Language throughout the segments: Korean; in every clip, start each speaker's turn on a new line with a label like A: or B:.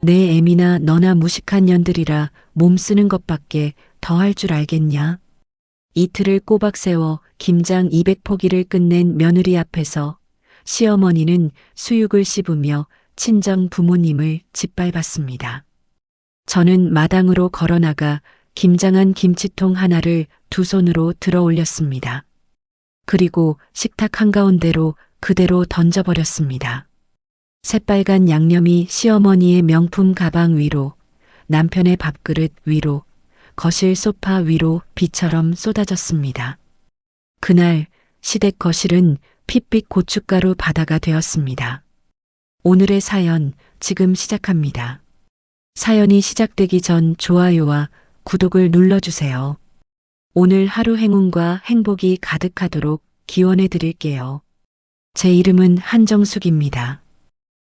A: 내 애미나 너나 무식한 년들이라 몸 쓰는 것밖에 더 할 줄 알겠냐? 이틀을 꼬박 세워 김장 200포기를 끝낸 며느리 앞에서 시어머니는 수육을 씹으며 친정 부모님을 짓밟았습니다. 저는 마당으로 걸어나가 김장한 김치통 하나를 두 손으로 들어 올렸습니다. 그리고 식탁 한가운데로 그대로 던져버렸습니다. 새빨간 양념이 시어머니의 명품 가방 위로, 남편의 밥그릇 위로, 거실 소파 위로 비처럼 쏟아졌습니다. 그날 시댁 거실은 핏빛 고춧가루 바다가 되었습니다. 오늘의 사연 지금 시작합니다. 사연이 시작되기 전 좋아요와 구독을 눌러주세요. 오늘 하루 행운과 행복이 가득하도록 기원해 드릴게요. 제 이름은 한정숙입니다.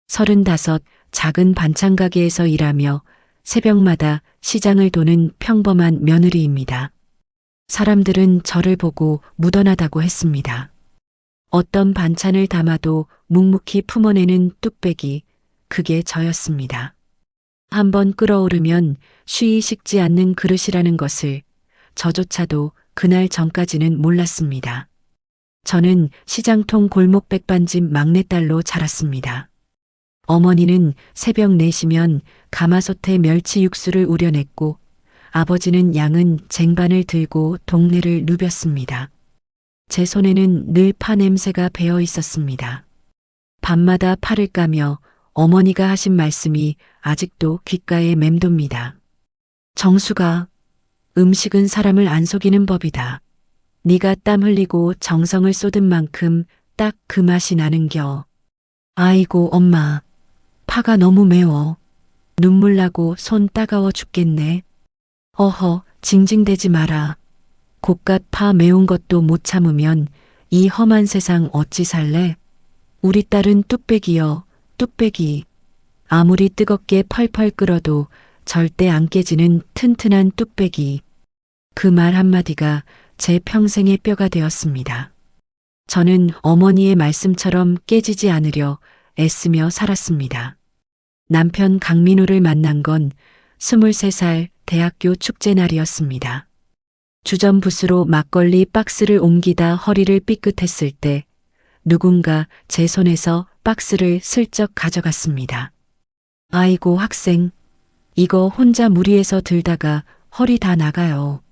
A: 35, 작은 반찬 가게에서 일하며 새벽마다 시장을 도는 평범한 며느리입니다. 사람들은 저를 보고 무던하다고 했습니다. 어떤 반찬을 담아도 묵묵히 품어내는 뚝배기, 그게 저였습니다. 한번 끓어오르면 쉬이 식지 않는 그릇이라는 것을 저조차도 그날 전까지는 몰랐습니다. 저는 시장통 골목 백반집 막내딸로 자랐습니다. 어머니는 새벽 4시면 가마솥에 멸치 육수를 우려냈고 아버지는 양은 쟁반을 들고 동네를 누볐습니다. 제 손에는 늘 파 냄새가 배어 있었습니다. 밤마다 파를 까며 어머니가 하신 말씀이 아직도 귓가에 맴돕니다. 정수가, 음식은 사람을 안 속이는 법이다. 네가 땀 흘리고 정성을 쏟은 만큼 딱 그 맛이 나는겨. 아이고 엄마, 파가 너무 매워. 눈물 나고 손 따가워 죽겠네. 어허, 징징대지 마라. 고깟 파 매운 것도 못 참으면 이 험한 세상 어찌 살래? 우리 딸은 뚝배기여, 뚝배기. 아무리 뜨겁게 펄펄 끓어도 절대 안 깨지는 튼튼한 뚝배기. 그 말 한마디가 제 평생의 뼈가 되었습니다. 저는 어머니의 말씀처럼 깨지지 않으려 애쓰며 살았습니다. 남편 강민호를 만난 건 23살 대학교 축제날이었습니다. 주전부스로 막걸리 박스를 옮기다 허리를 삐끗했을 때 누군가 제 손에서 박스를 슬쩍 가져갔습니다. 아이고 학생, 이거 혼자 무리해서 들다가 허리 다 나가요.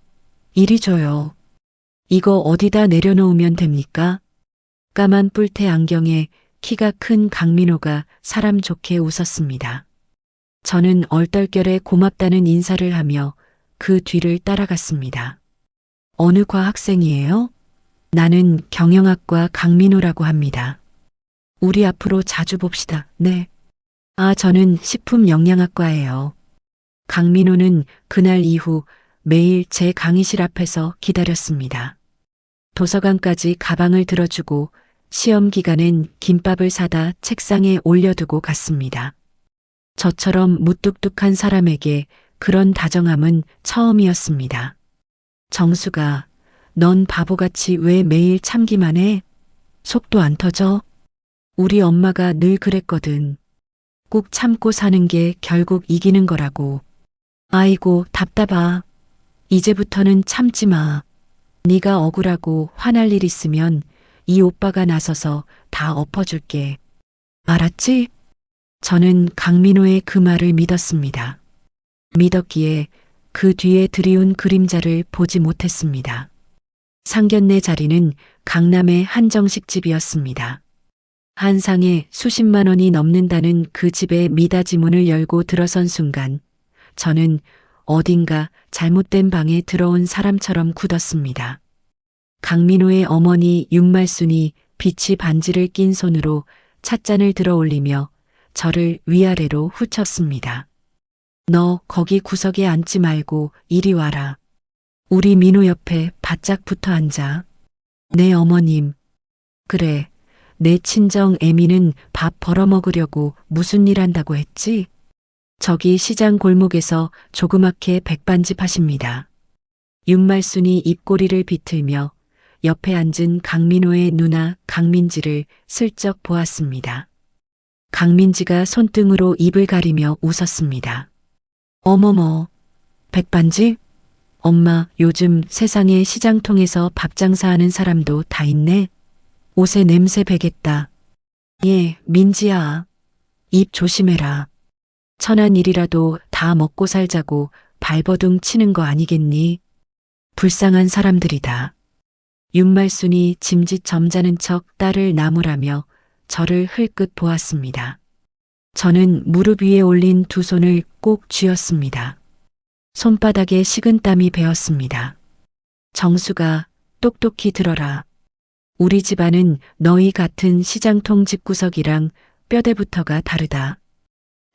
A: 이리 줘요. 이거 어디다 내려놓으면 됩니까? 까만 뿔테 안경에 키가 큰 강민호가 사람 좋게 웃었습니다. 저는 얼떨결에 고맙다는 인사를 하며 그 뒤를 따라갔습니다. 어느 과 학생이에요? 나는 경영학과 강민호라고 합니다. 우리 앞으로 자주 봅시다. 네. 아, 저는 식품영양학과예요. 강민호는 그날 이후 매일 제 강의실 앞에서 기다렸습니다. 도서관까지 가방을 들어주고 시험 기간엔 김밥을 사다 책상에 올려두고 갔습니다. 저처럼 무뚝뚝한 사람에게 그런 다정함은 처음이었습니다. 정수가, 넌 바보같이 왜 매일 참기만 해? 속도 안 터져? 우리 엄마가 늘 그랬거든. 꾹 참고 사는 게 결국 이기는 거라고. 아이고 답답하. 이제부터는 참지 마. 네가 억울하고 화날 일 있으면 이 오빠가 나서서 다 엎어줄게. 알았지? 저는 강민호의 그 말을 믿었습니다. 믿었기에 그 뒤에 드리운 그림자를 보지 못했습니다. 상견례 자리는 강남의 한정식집이었습니다. 한 상에 수십만 원이 넘는다는 그 집의 미닫이 문을 열고 들어선 순간 저는 어딘가 잘못된 방에 들어온 사람처럼 굳었습니다. 강민호의 어머니 윤말순이 빛이 반지를 낀 손으로 찻잔을 들어 올리며 저를 위아래로 훑쳤습니다. 너 거기 구석에 앉지 말고 이리 와라. 우리 민호 옆에 바짝 붙어 앉아. 네 어머님. 그래, 내 친정 애미는 밥 벌어먹으려고 무슨 일 한다고 했지? 저기 시장 골목에서 조그맣게 백반집 하십니다. 윤말순이 입꼬리를 비틀며 옆에 앉은 강민호의 누나 강민지를 슬쩍 보았습니다. 강민지가 손등으로 입을 가리며 웃었습니다. 어머머, 백반지? 엄마, 요즘 세상에 시장통에서 밥 장사하는 사람도 다 있네. 옷에 냄새 배겠다. 예, 민지야. 입 조심해라. 천한 일이라도 다 먹고 살자고 발버둥 치는 거 아니겠니? 불쌍한 사람들이다. 윤말순이 짐짓 점잖은 척 딸을 나무라며 저를 흘끗 보았습니다. 저는 무릎 위에 올린 두 손을 꼭 쥐었습니다. 손바닥에 식은땀이 배었습니다. 정수가 똑똑히 들어라. 우리 집안은 너희 같은 시장통 집구석이랑 뼈대부터가 다르다.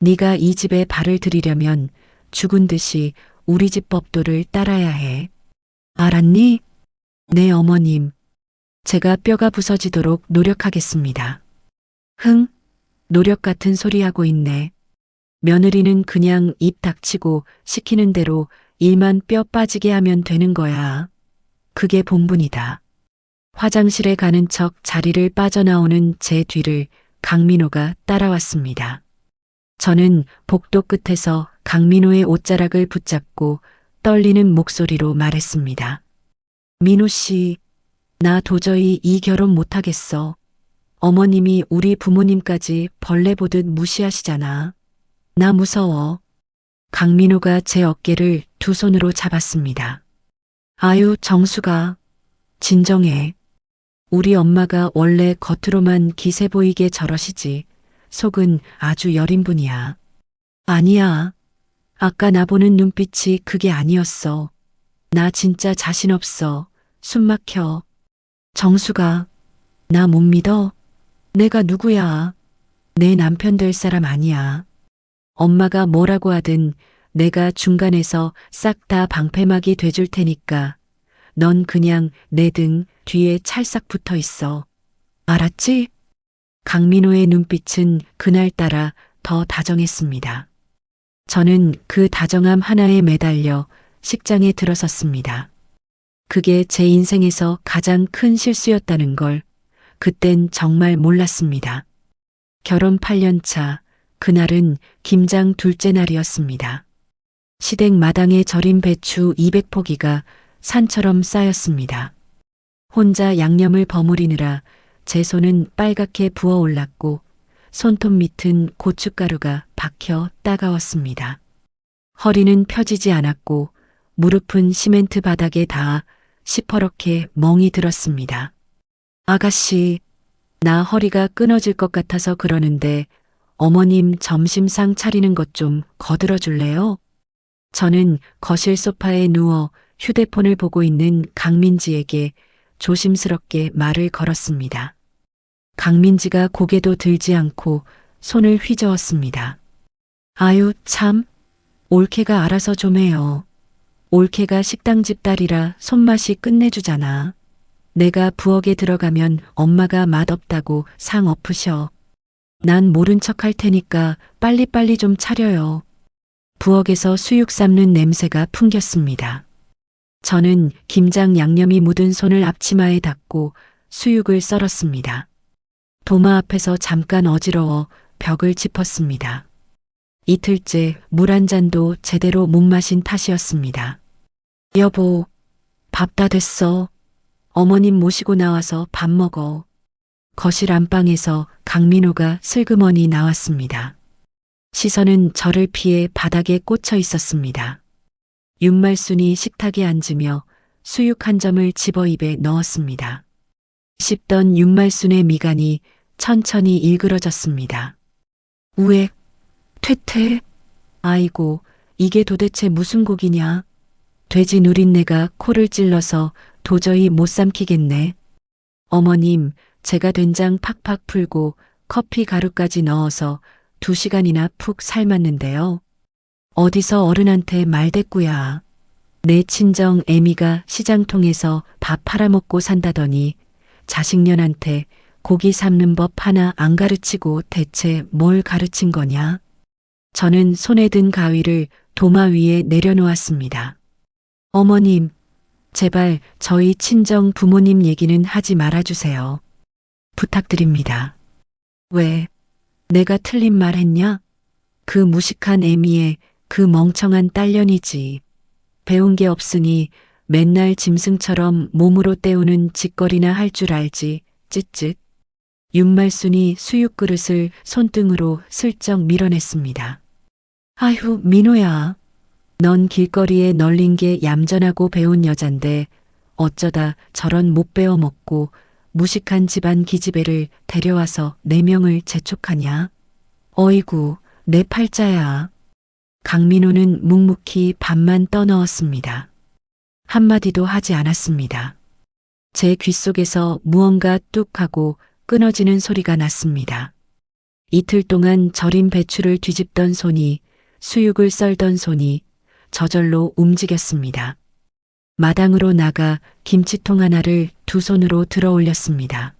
A: 네가 이 집에 발을 들이려면 죽은 듯이 우리 집 법도를 따라야 해. 알았니? 네, 어머님. 제가 뼈가 부서지도록 노력하겠습니다. 흥, 노력 같은 소리 하고 있네. 며느리는 그냥 입 닥치고 시키는 대로 일만 뼈 빠지게 하면 되는 거야. 그게 본분이다. 화장실에 가는 척 자리를 빠져나오는 제 뒤를 강민호가 따라왔습니다. 저는 복도 끝에서 강민호의 옷자락을 붙잡고 떨리는 목소리로 말했습니다. 민호 씨, 나 도저히 이 결혼 못하겠어. 어머님이 우리 부모님까지 벌레 보듯 무시하시잖아. 나 무서워. 강민호가 제 어깨를 두 손으로 잡았습니다. 아유, 정수가. 진정해. 우리 엄마가 원래 겉으로만 기세 보이게 저러시지. 속은 아주 여린 분이야. 아니야. 아까 나 보는 눈빛이 그게 아니었어. 나 진짜 자신 없어. 숨 막혀. 정수가. 나 못 믿어? 내가 누구야? 내 남편 될 사람 아니야. 엄마가 뭐라고 하든 내가 중간에서 싹 다 방패막이 돼줄 테니까 넌 그냥 내 등 뒤에 찰싹 붙어 있어. 알았지? 강민호의 눈빛은 그날따라 더 다정했습니다. 저는 그 다정함 하나에 매달려 식장에 들어섰습니다. 그게 제 인생에서 가장 큰 실수였다는 걸 그땐 정말 몰랐습니다. 결혼 8년 차, 그날은 김장 둘째 날이었습니다. 시댁 마당에 절인 배추 200포기가 산처럼 쌓였습니다. 혼자 양념을 버무리느라 제 손은 빨갛게 부어올랐고 손톱 밑은 고춧가루가 박혀 따가웠습니다. 허리는 펴지지 않았고 무릎은 시멘트 바닥에 닿아 시퍼렇게 멍이 들었습니다. 아가씨, 나 허리가 끊어질 것 같아서 그러는데 어머님 점심상 차리는 것 좀 거들어 줄래요? 저는 거실 소파에 누워 휴대폰을 보고 있는 강민지에게 조심스럽게 말을 걸었습니다. 강민지가 고개도 들지 않고 손을 휘저었습니다. 아유, 참. 올케가 알아서 좀 해요. 올케가 식당집 딸이라 손맛이 끝내주잖아. 내가 부엌에 들어가면 엄마가 맛없다고 상 엎으셔. 난 모른 척 할 테니까 빨리빨리 좀 차려요. 부엌에서 수육 삶는 냄새가 풍겼습니다. 저는 김장 양념이 묻은 손을 앞치마에 닿고 수육을 썰었습니다. 도마 앞에서 잠깐 어지러워 벽을 짚었습니다. 이틀째 물 한 잔도 제대로 못 마신 탓이었습니다. 여보, 밥 다 됐어. 어머님 모시고 나와서 밥 먹어. 거실 안방에서 강민호가 슬그머니 나왔습니다. 시선은 저를 피해 바닥에 꽂혀 있었습니다. 윤말순이 식탁에 앉으며 수육 한 점을 집어 입에 넣었습니다. 씹던 윤말순의 미간이 천천히 일그러졌습니다. 우액, 퇴퇴. 아이고, 이게 도대체 무슨 곡이냐. 돼지 누린내가 코를 찔러서 도저히 못 삼키겠네. 어머님, 제가 된장 팍팍 풀고 커피 가루까지 넣어서 2시간이나 푹 삶았는데요. 어디서 어른한테 말대꾸야. 내 친정 애미가 시장통에서 밥 팔아먹고 산다더니 자식년한테 고기 삶는 법 하나 안 가르치고 대체 뭘 가르친 거냐? 저는 손에 든 가위를 도마 위에 내려놓았습니다. 어머님, 제발 저희 친정 부모님 얘기는 하지 말아주세요. 부탁드립니다. 왜? 내가 틀린 말 했냐? 그 무식한 애미에 그 멍청한 딸년이지. 배운 게 없으니 맨날 짐승처럼 몸으로 때우는 짓거리나 할 줄 알지. 쯧쯧. 윤말순이 수육 그릇을 손등으로 슬쩍 밀어냈습니다. 아휴, 민호야. 넌 길거리에 널린 게 얌전하고 배운 여잔데 어쩌다 저런 못 배워 먹고 무식한 집안 기집애를 데려와서 내 명을 재촉하냐? 어이구, 내 팔자야. 강민호는 묵묵히 밥만 떠넣었습니다. 한마디도 하지 않았습니다. 제 귓속에서 무언가 뚝 하고 끊어지는 소리가 났습니다. 이틀 동안 절인 배추를 뒤집던 손이, 수육을 썰던 손이 저절로 움직였습니다. 마당으로 나가 김치통 하나를 두 손으로 들어 올렸습니다.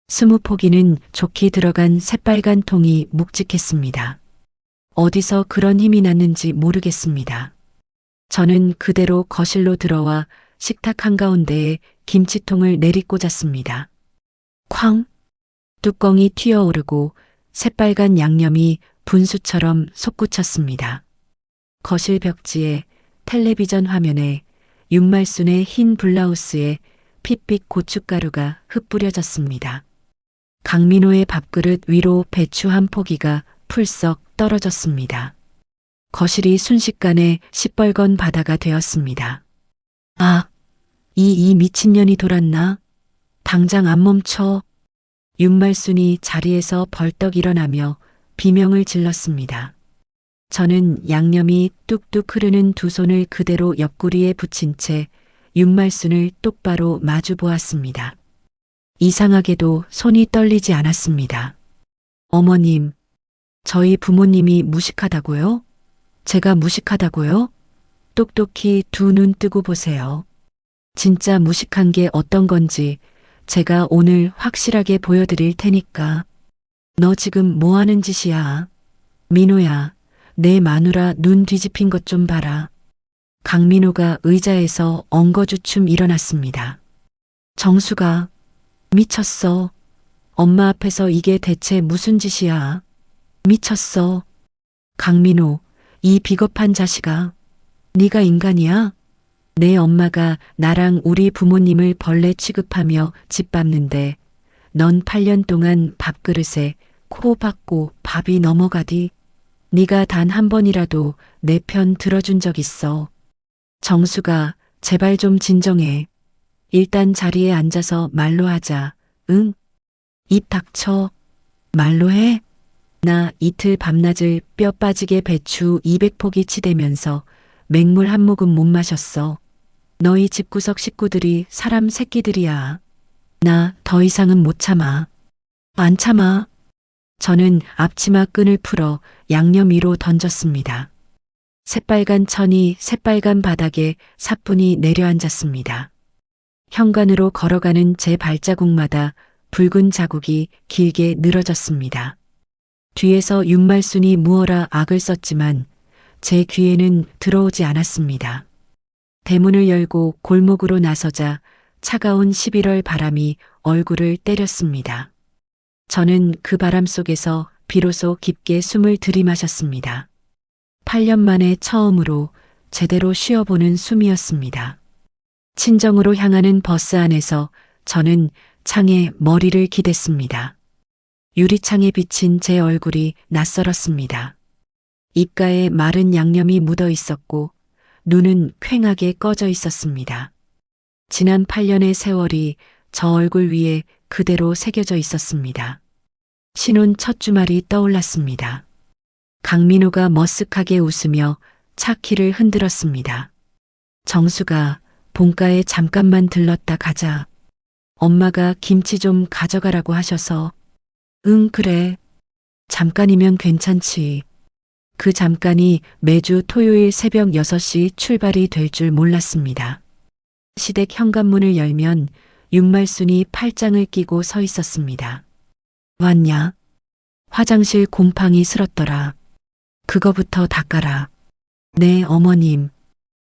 A: 20포기는 좋게 들어간 새빨간 통이 묵직했습니다. 어디서 그런 힘이 났는지 모르겠습니다. 저는 그대로 거실로 들어와 식탁 한가운데에 김치통을 내리꽂았습니다. 쾅! 뚜껑이 튀어오르고 새빨간 양념이 분수처럼 솟구쳤습니다. 거실 벽지에, 텔레비전 화면에, 윤말순의 흰 블라우스에 핏빛 고춧가루가 흩뿌려졌습니다. 강민호의 밥그릇 위로 배추 한 포기가 풀썩 떨어졌습니다. 거실이 순식간에 시뻘건 바다가 되었습니다. 아, 이 미친년이 돌았나? 당장 안 멈춰. 윤말순이 자리에서 벌떡 일어나며 비명을 질렀습니다. 저는 양념이 뚝뚝 흐르는 두 손을 그대로 옆구리에 붙인 채 윤말순을 똑바로 마주 보았습니다. 이상하게도 손이 떨리지 않았습니다. 어머님, 저희 부모님이 무식하다고요? 제가 무식하다고요? 똑똑히 두 눈 뜨고 보세요. 진짜 무식한 게 어떤 건지 제가 오늘 확실하게 보여드릴 테니까. 너 지금 뭐 하는 짓이야? 민호야, 내 마누라 눈 뒤집힌 것 좀 봐라. 강민호가 의자에서 엉거주춤 일어났습니다. 정수가, 미쳤어. 엄마 앞에서 이게 대체 무슨 짓이야? 미쳤어. 강민호, 이 비겁한 자식아. 네가 인간이야? 내 엄마가 나랑 우리 부모님을 벌레 취급하며 짓밟는데 넌 8년 동안 밥그릇에 코 박고 밥이 넘어가디. 네가 단 한 번이라도 내 편 들어준 적 있어. 정수가, 제발 좀 진정해. 일단 자리에 앉아서 말로 하자. 응? 입 닥쳐. 말로 해? 나 이틀 밤낮을 뼈 빠지게 배추 200포기 치대면서 맹물 한 모금 못 마셨어. 너희 집구석 식구들이 사람 새끼들이야. 나 더 이상은 못 참아. 안 참아. 저는 앞치마 끈을 풀어 양념 위로 던졌습니다. 새빨간 천이 새빨간 바닥에 사뿐히 내려앉았습니다. 현관으로 걸어가는 제 발자국마다 붉은 자국이 길게 늘어졌습니다. 뒤에서 윤말순이 무어라 악을 썼지만 제 귀에는 들어오지 않았습니다. 대문을 열고 골목으로 나서자 차가운 11월 바람이 얼굴을 때렸습니다. 저는 그 바람 속에서 비로소 깊게 숨을 들이마셨습니다. 8년 만에 처음으로 제대로 쉬어보는 숨이었습니다. 친정으로 향하는 버스 안에서 저는 창에 머리를 기댔습니다. 유리창에 비친 제 얼굴이 낯설었습니다. 입가에 마른 양념이 묻어 있었고 눈은 퀭하게 꺼져 있었습니다. 지난 8년의 세월이 저 얼굴 위에 그대로 새겨져 있었습니다. 신혼 첫 주말이 떠올랐습니다. 강민호가 머쓱하게 웃으며 차 키를 흔들었습니다. 정수가, 본가에 잠깐만 들렀다 가자. 엄마가 김치 좀 가져가라고 하셔서. 응, 그래. 잠깐이면 괜찮지. 그 잠깐이 매주 토요일 새벽 6시 출발이 될 줄 몰랐습니다. 시댁 현관문을 열면 윤말순이 팔짱을 끼고 서 있었습니다. 왔냐? 화장실 곰팡이 슬었더라. 그거부터 닦아라. 네, 어머님.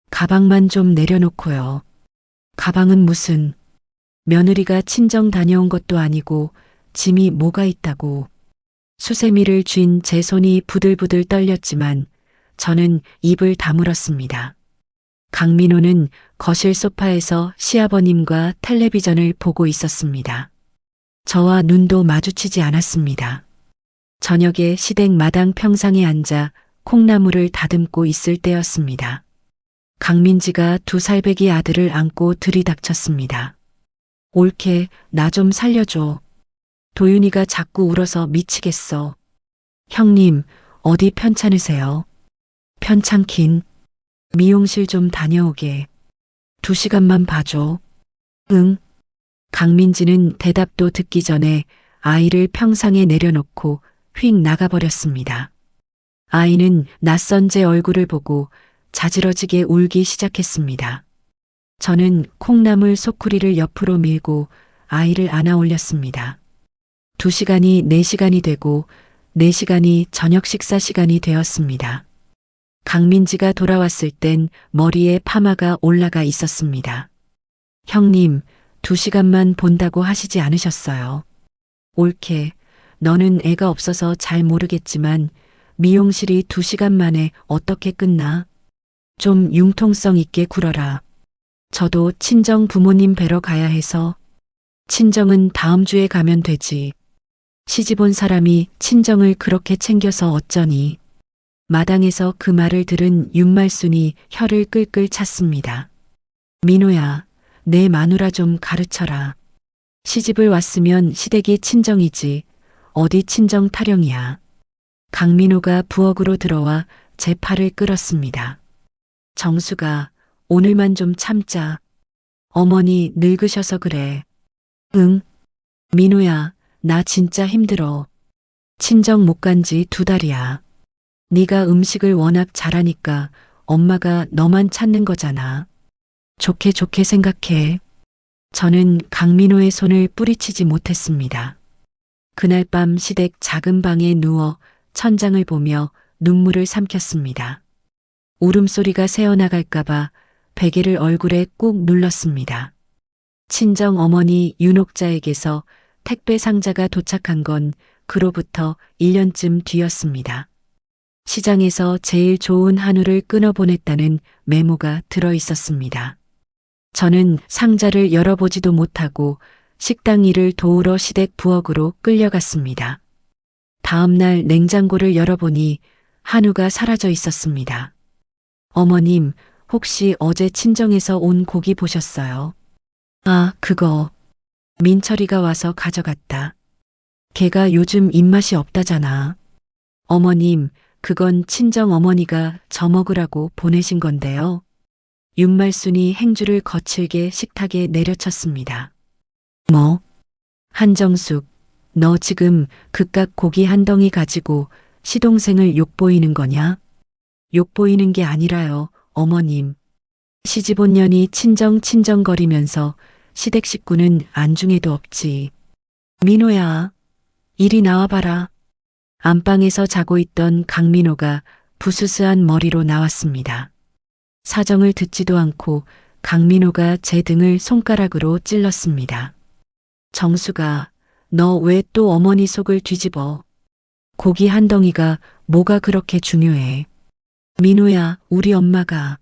A: 가방만 좀 내려놓고요. 가방은 무슨, 며느리가 친정 다녀온 것도 아니고 짐이 뭐가 있다고. 수세미를 쥔 제 손이 부들부들 떨렸지만 저는 입을 다물었습니다. 강민호는 거실 소파에서 시아버님과 텔레비전을 보고 있었습니다. 저와 눈도 마주치지 않았습니다. 저녁에 시댁 마당 평상에 앉아 콩나물을 다듬고 있을 때였습니다. 강민지가 두 살배기 아들을 안고 들이닥쳤습니다. 옳게 나 좀 살려줘. 도윤이가 자꾸 울어서 미치겠어. 형님, 어디 편찮으세요? 편찮긴. 미용실 좀 다녀오게. 2시간만 봐줘. 응. 강민지는 대답도 듣기 전에 아이를 평상에 내려놓고 휙 나가버렸습니다. 아이는 낯선 제 얼굴을 보고 자지러지게 울기 시작했습니다. 저는 콩나물 소쿠리를 옆으로 밀고 아이를 안아 올렸습니다. 2시간이 4시간이 되고 4시간이 저녁 식사 시간이 되었습니다. 강민지가 돌아왔을 땐 머리에 파마가 올라가 있었습니다. 형님, 2시간만 본다고 하시지 않으셨어요. 옳게, 너는 애가 없어서 잘 모르겠지만 미용실이 2시간 만에 어떻게 끝나? 좀 융통성 있게 굴어라. 저도 친정 부모님 뵈러 가야 해서. 친정은 다음 주에 가면 되지. 시집 온 사람이 친정을 그렇게 챙겨서 어쩌니. 마당에서 그 말을 들은 윤말순이 혀를 끌끌 찼습니다. 민호야, 내 마누라 좀 가르쳐라. 시집을 왔으면 시댁이 친정이지. 어디 친정 타령이야. 강민호가 부엌으로 들어와 제 팔을 끌었습니다. 정수가, 오늘만 좀 참자. 어머니 늙으셔서 그래. 응. 민호야, 나 진짜 힘들어. 친정 못 간 지 2달이야. 네가 음식을 워낙 잘하니까 엄마가 너만 찾는 거잖아. 좋게 좋게 생각해. 저는 강민호의 손을 뿌리치지 못했습니다. 그날 밤 시댁 작은 방에 누워 천장을 보며 눈물을 삼켰습니다. 울음소리가 새어나갈까봐 베개를 얼굴에 꾹 눌렀습니다. 친정 어머니 윤옥자에게서 택배 상자가 도착한 건 그로부터 1년쯤 뒤였습니다. 시장에서 제일 좋은 한우를 끊어보냈다는 메모가 들어 있었습니다. 저는 상자를 열어보지도 못하고 식당 일을 도우러 시댁 부엌으로 끌려갔습니다. 다음 날 냉장고를 열어보니 한우가 사라져 있었습니다. 어머님, 혹시 어제 친정에서 온 고기 보셨어요? 아, 그거. 민철이가 와서 가져갔다. 걔가 요즘 입맛이 없다잖아. 어머님, 그건 친정 어머니가 저 먹으라고 보내신 건데요. 윤말순이 행주를 거칠게 식탁에 내려쳤습니다. 뭐? 한정숙, 너 지금 그깟 고기 한 덩이 가지고 시동생을 욕보이는 거냐? 욕보이는 게 아니라요, 어머님. 시집 온 년이 친정거리면서 시댁 식구는 안중에도 없지. 민호야, 이리 나와봐라. 안방에서 자고 있던 강민호가 부스스한 머리로 나왔습니다. 사정을 듣지도 않고 강민호가 제 등을 손가락으로 찔렀습니다. 정수가, 너 왜 또 어머니 속을 뒤집어? 고기 한 덩이가 뭐가 그렇게 중요해? 민호야, 우리 엄마가.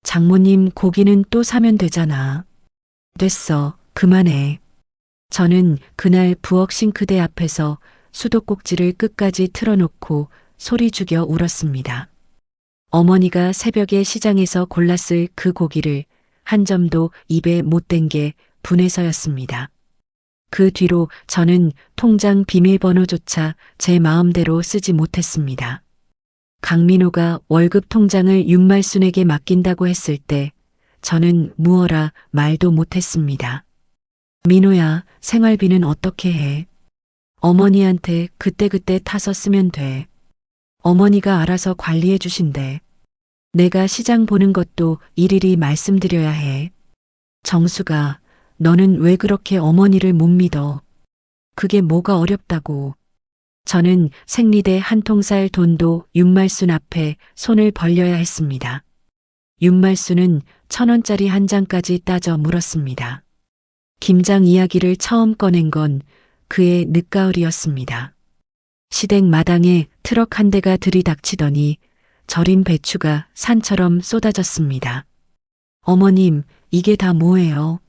A: 장모님 고기는 또 사면 되잖아. 됐어, 그만해. 저는 그날 부엌 싱크대 앞에서 수도꼭지를 끝까지 틀어놓고 소리 죽여 울었습니다. 어머니가 새벽에 시장에서 골랐을 그 고기를 한 점도 입에 못 댄 게 분해서였습니다. 그 뒤로 저는 통장 비밀번호조차 제 마음대로 쓰지 못했습니다. 강민호가 월급 통장을 윤말순에게 맡긴다고 했을 때 저는 무어라 말도 못했습니다. 민호야, 생활비는 어떻게 해? 어머니한테 그때그때 타서 쓰면 돼. 어머니가 알아서 관리해 주신대. 내가 시장 보는 것도 일일이 말씀드려야 해. 정수가, 너는 왜 그렇게 어머니를 못 믿어? 그게 뭐가 어렵다고. 저는 생리대 한 통살 돈도 윤말순 앞에 손을 벌려야 했습니다. 윤말순은 1,000원짜리 한 장까지 따져 물었습니다. 김장 이야기를 처음 꺼낸 건 그의 늦가을이었습니다. 시댁 마당에 트럭 한 대가 들이닥치더니 절인 배추가 산처럼 쏟아졌습니다. 어머님, 이게 다 뭐예요?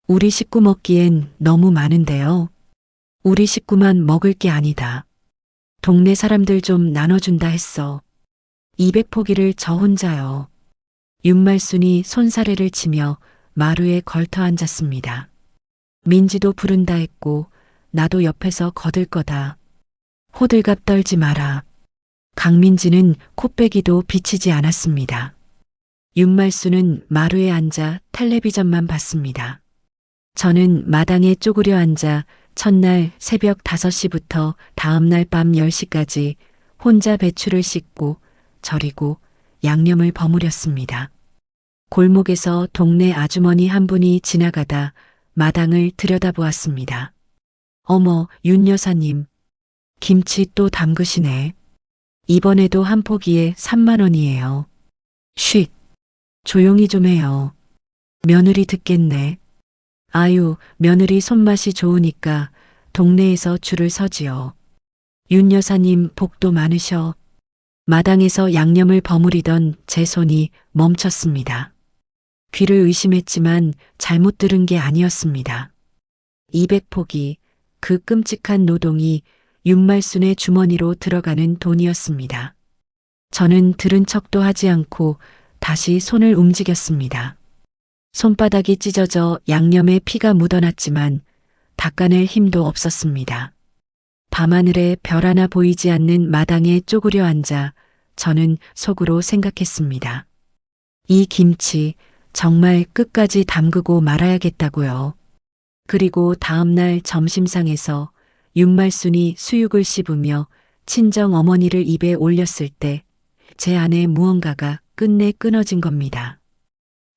A: 우리 식구 먹기엔 너무 많은데요. 우리 식구만 먹을 게 아니다. 동네 사람들 좀 나눠준다 했어. 200포기를 저 혼자요. 윤말순이 손사래를 치며 마루에 걸터 앉았습니다. 민지도 부른다 했고 나도 옆에서 거들 거다. 호들갑 떨지 마라. 강민지는 코빼기도 비치지 않았습니다. 윤말순은 마루에 앉아 텔레비전만 봤습니다. 저는 마당에 쪼그려 앉아 첫날 새벽 5시부터 다음날 밤 10시까지 혼자 배추를 씻고 절이고 양념을 버무렸습니다. 골목에서 동네 아주머니 한 분이 지나가다 마당을 들여다보았습니다. 어머, 윤 여사님. 김치 또 담그시네. 이번에도 한 포기에 3만 원이에요. 쉿. 조용히 좀 해요. 며느리 듣겠네. 아유, 며느리 손맛이 좋으니까 동네에서 줄을 서지요. 윤 여사님 복도 많으셔. 마당에서 양념을 버무리던 제 손이 멈췄습니다. 귀를 의심했지만 잘못 들은 게 아니었습니다. 200포기, 그 끔찍한 노동이 윤말순의 주머니로 들어가는 돈이었습니다. 저는 들은 척도 하지 않고 다시 손을 움직였습니다. 손바닥이 찢어져 양념에 피가 묻어났지만 닦아낼 힘도 없었습니다. 밤하늘에 별 하나 보이지 않는 마당에 쪼그려 앉아 저는 속으로 생각했습니다. 이 김치 정말 끝까지 담그고 말아야겠다고요. 그리고 다음날 점심상에서 윤말순이 수육을 씹으며 친정 어머니를 입에 올렸을 때 제 안에 무언가가 끝내 끊어진 겁니다.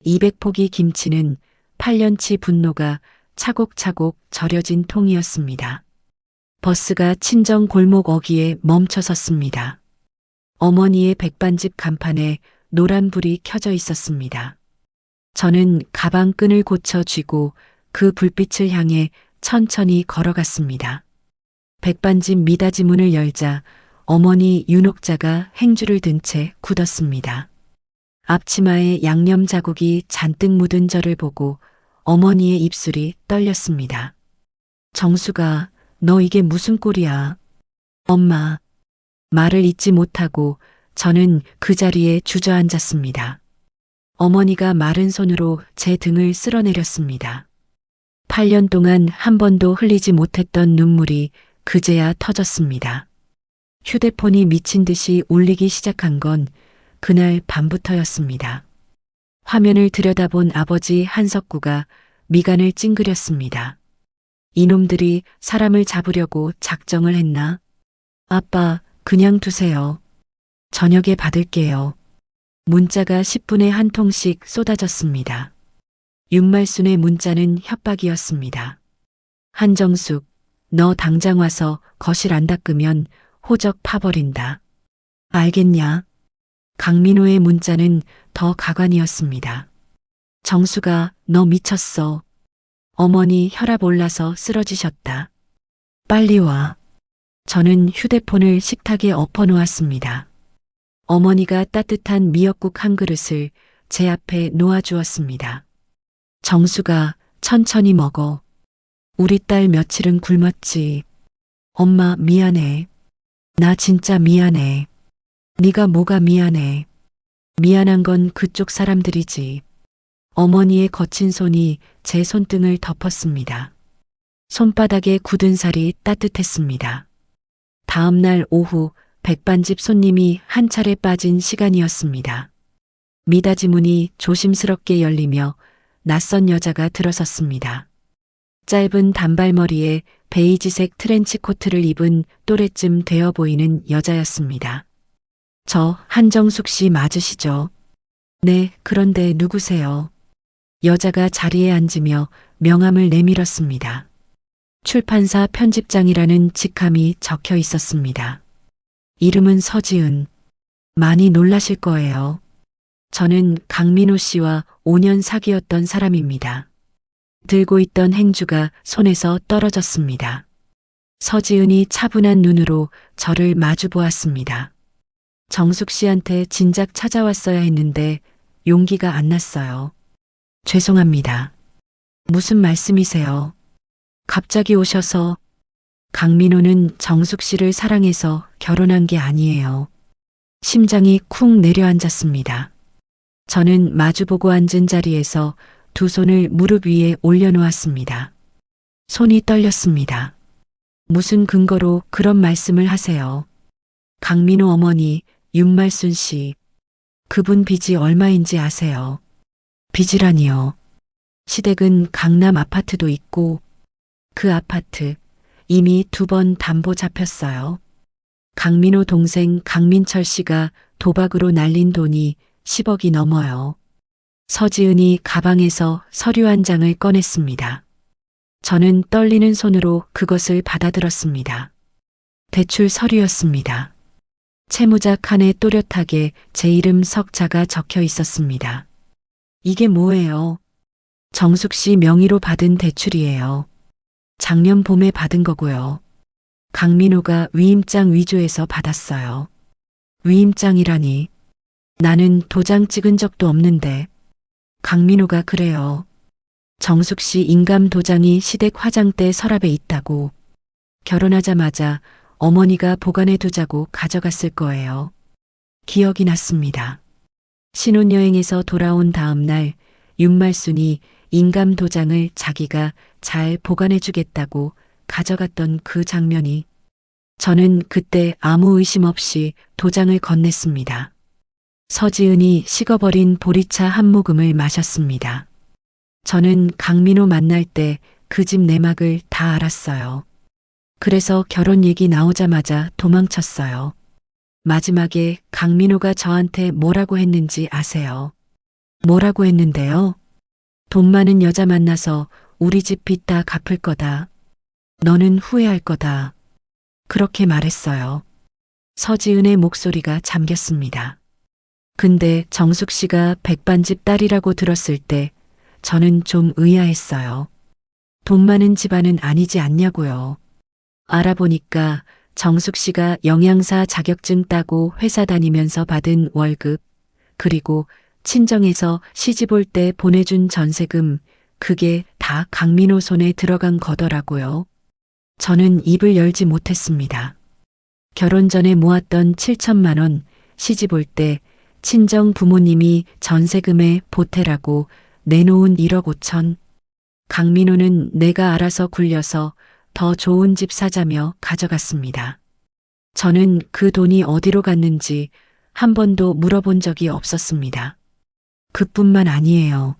A: 200포기 김치는 8년치 분노가 차곡차곡 절여진 통이었습니다. 버스가 친정 골목 어귀에 멈춰 섰습니다. 어머니의 백반집 간판에 노란불이 켜져 있었습니다. 저는 가방 끈을 고쳐 쥐고 그 불빛을 향해 천천히 걸어갔습니다. 백반집 미닫이 문을 열자 어머니 윤옥자가 행주를 든 채 굳었습니다. 앞치마에 양념 자국이 잔뜩 묻은 저를 보고 어머니의 입술이 떨렸습니다. 정수가, 너 이게 무슨 꼴이야? 엄마. 말을 잇지 못하고 저는 그 자리에 주저앉았습니다. 어머니가 마른 손으로 제 등을 쓸어내렸습니다. 8년 동안 한 번도 흘리지 못했던 눈물이 그제야 터졌습니다. 휴대폰이 미친 듯이 울리기 시작한 건 그날 밤부터였습니다. 화면을 들여다본 아버지 한석구가 미간을 찡그렸습니다. 이놈들이 사람을 잡으려고 작정을 했나? 아빠, 그냥 두세요. 저녁에 받을게요. 문자가 10분에 한 통씩 쏟아졌습니다. 윤말순의 문자는 협박이었습니다. 한정숙, 너 당장 와서 거실 안 닦으면 호적 파버린다. 알겠냐? 강민호의 문자는 더 가관이었습니다. 정수가, 너 미쳤어. 어머니 혈압 올라서 쓰러지셨다. 빨리 와. 저는 휴대폰을 식탁에 엎어놓았습니다. 어머니가 따뜻한 미역국 한 그릇을 제 앞에 놓아주었습니다. 정수가, 천천히 먹어. 우리 딸 며칠은 굶었지. 엄마 미안해. 나 진짜 미안해. 네가 뭐가 미안해. 미안한 건 그쪽 사람들이지. 어머니의 거친 손이 제 손등을 덮었습니다. 손바닥에 굳은 살이 따뜻했습니다. 다음 날 오후 백반집 손님이 한 차례 빠진 시간이었습니다. 미닫이 문이 조심스럽게 열리며 낯선 여자가 들어섰습니다. 짧은 단발머리에 베이지색 트렌치 코트를 입은 또래쯤 되어 보이는 여자였습니다. 저 한정숙 씨 맞으시죠? 네, 그런데 누구세요? 여자가 자리에 앉으며 명함을 내밀었습니다. 출판사 편집장이라는 직함이 적혀 있었습니다. 이름은 서지은. 많이 놀라실 거예요. 저는 강민호 씨와 5년 사귀었던 사람입니다. 들고 있던 행주가 손에서 떨어졌습니다. 서지은이 차분한 눈으로 저를 마주 보았습니다. 정숙 씨한테 진작 찾아왔어야 했는데 용기가 안 났어요. 죄송합니다. 무슨 말씀이세요? 갑자기 오셔서. 강민호는 정숙 씨를 사랑해서 결혼한 게 아니에요. 심장이 쿵 내려앉았습니다. 저는 마주보고 앉은 자리에서 두 손을 무릎 위에 올려놓았습니다. 손이 떨렸습니다. 무슨 근거로 그런 말씀을 하세요? 강민호 어머니, 윤말순 씨. 그분 빚이 얼마인지 아세요? 빚이라니요. 시댁은 강남 아파트도 있고 그 아파트 이미 2번 담보 잡혔어요. 강민호 동생 강민철 씨가 도박으로 날린 돈이 10억이 넘어요. 서지은이 가방에서 서류 한 장을 꺼냈습니다. 저는 떨리는 손으로 그것을 받아들었습니다. 대출 서류였습니다. 채무자 칸에 또렷하게 제 이름 석자가 적혀 있었습니다. 이게 뭐예요? 정숙 씨 명의로 받은 대출이에요. 작년 봄에 받은 거고요. 강민호가 위임장 위조해서 받았어요. 위임장이라니. 나는 도장 찍은 적도 없는데. 강민호가 그래요. 정숙 씨 인감 도장이 시댁 화장대 서랍에 있다고. 결혼하자마자 어머니가 보관해 두자고 가져갔을 거예요. 기억이 났습니다. 신혼여행에서 돌아온 다음 날 윤말순이 인감 도장을 자기가 잘 보관해 주겠다고 가져갔던 그 장면이. 저는 그때 아무 의심 없이 도장을 건넸습니다. 서지은이 식어버린 보리차 한 모금을 마셨습니다. 저는 강민호 만날 때 그 집 내막을 다 알았어요. 그래서 결혼 얘기 나오자마자 도망쳤어요. 마지막에 강민호가 저한테 뭐라고 했는지 아세요? 뭐라고 했는데요? 돈 많은 여자 만나서 우리 집 빚 다 갚을 거다. 너는 후회할 거다. 그렇게 말했어요. 서지은의 목소리가 잠겼습니다. 근데 정숙 씨가 백반집 딸이라고 들었을 때 저는 좀 의아했어요. 돈 많은 집안은 아니지 않냐고요. 알아보니까 정숙 씨가 영양사 자격증 따고 회사 다니면서 받은 월급, 그리고 친정에서 시집 올 때 보내준 전세금, 그게 다 강민호 손에 들어간 거더라고요. 저는 입을 열지 못했습니다. 결혼 전에 모았던 7천만 원, 시집 올 때 친정 부모님이 전세금에 보태라고 내놓은 1억 5천. 강민호는 내가 알아서 굴려서 더 좋은 집 사자며 가져갔습니다. 저는 그 돈이 어디로 갔는지 한 번도 물어본 적이 없었습니다. 그뿐만 아니에요.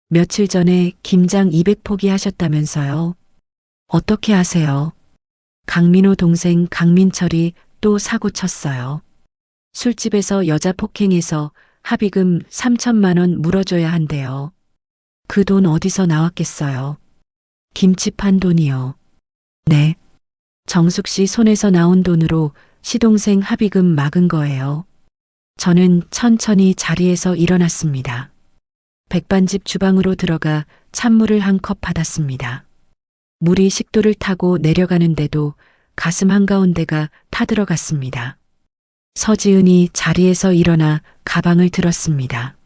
A: 며칠 전에 김장 200포기 하셨다면서요. 어떻게 하세요? 강민호 동생 강민철이 또 사고 쳤어요. 술집에서 여자 폭행해서 합의금 3천만 원 물어줘야 한대요. 그 돈 어디서 나왔겠어요? 김치 판 돈이요. 네. 정숙 씨 손에서 나온 돈으로 시동생 합의금 막은 거예요. 저는 천천히 자리에서 일어났습니다. 백반집 주방으로 들어가 찬물을 한 컵 받았습니다. 물이 식도를 타고 내려가는데도 가슴 한가운데가 타들어갔습니다. 서지은이 자리에서 일어나 가방을 들었습니다.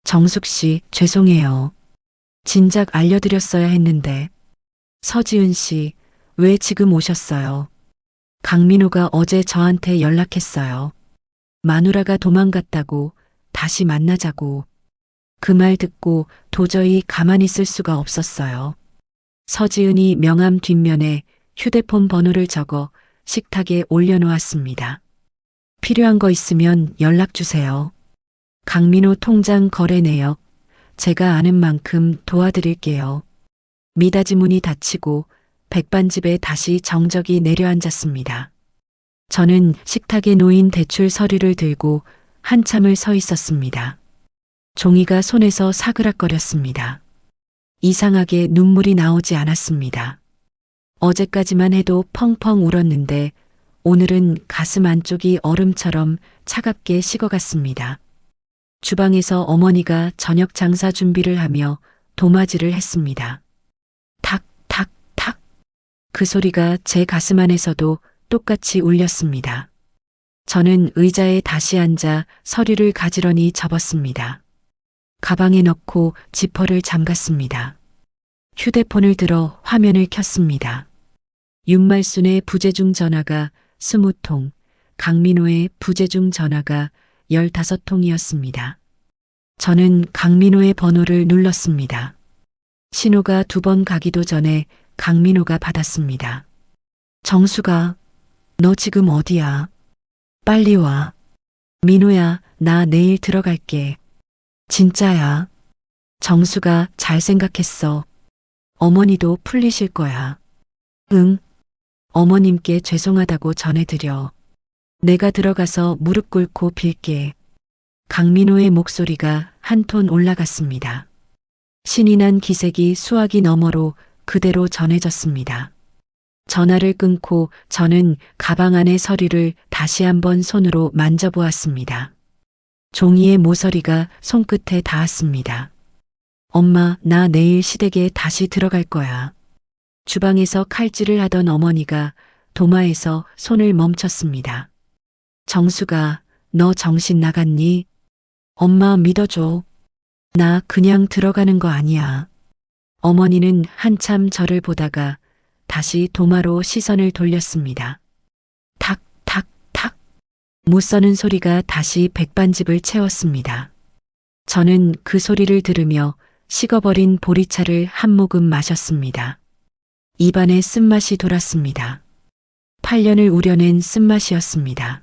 A: 정숙 씨, 죄송해요. 진작 알려드렸어야 했는데. 서지은 씨, 왜 지금 오셨어요? 강민호가 어제 저한테 연락했어요. 마누라가 도망갔다고, 다시 만나자고. 그 말 듣고 도저히 가만히 있을 수가 없었어요. 서지은이 명함 뒷면에 휴대폰 번호를 적어 식탁에 올려놓았습니다. 필요한 거 있으면 연락 주세요. 강민호 통장 거래 내역, 제가 아는 만큼 도와드릴게요. 미닫이 문이 닫히고 백반집에 다시 정적이 내려앉았습니다. 저는 식탁에 놓인 대출 서류를 들고 한참을 서 있었습니다. 종이가 손에서 사그락거렸습니다. 이상하게 눈물이 나오지 않았습니다. 어제까지만 해도 펑펑 울었는데 오늘은 가슴 안쪽이 얼음처럼 차갑게 식어갔습니다. 주방에서 어머니가 저녁 장사 준비를 하며 도마질을 했습니다. 탁, 탁, 탁. 그 소리가 제 가슴 안에서도 똑같이 울렸습니다. 저는 의자에 다시 앉아 서류를 가지런히 접었습니다. 가방에 넣고 지퍼를 잠갔습니다. 휴대폰을 들어 화면을 켰습니다. 윤말순의 부재중 전화가 20통, 강민호의 부재중 전화가 15통이었습니다. 저는 강민호의 번호를 눌렀습니다. 신호가 2번 가기도 전에 강민호가 받았습니다. 정수가, 너 지금 어디야? 빨리 와. 민호야, 나 내일 들어갈게. 진짜야. 정수가 잘 생각했어. 어머니도 풀리실 거야. 응. 어머님께 죄송하다고 전해드려. 내가 들어가서 무릎 꿇고 빌게. 강민호의 목소리가 한 톤 올라갔습니다. 신이 난 기색이 수화기 너머로 그대로 전해졌습니다. 전화를 끊고 저는 가방 안의 서류를 다시 한번 손으로 만져보았습니다. 종이의 모서리가 손끝에 닿았습니다. 엄마, 나 내일 시댁에 다시 들어갈 거야. 주방에서 칼질을 하던 어머니가 도마에서 손을 멈췄습니다. 정수가, 너 정신 나갔니? 엄마 믿어줘. 나 그냥 들어가는 거 아니야. 어머니는 한참 저를 보다가 다시 도마로 시선을 돌렸습니다. 탁, 탁, 탁. 못 서는 소리가 다시 백반집을 채웠습니다. 저는 그 소리를 들으며 식어버린 보리차를 한 모금 마셨습니다. 입안에 쓴맛이 돌았습니다. 8년을 우려낸 쓴맛이었습니다.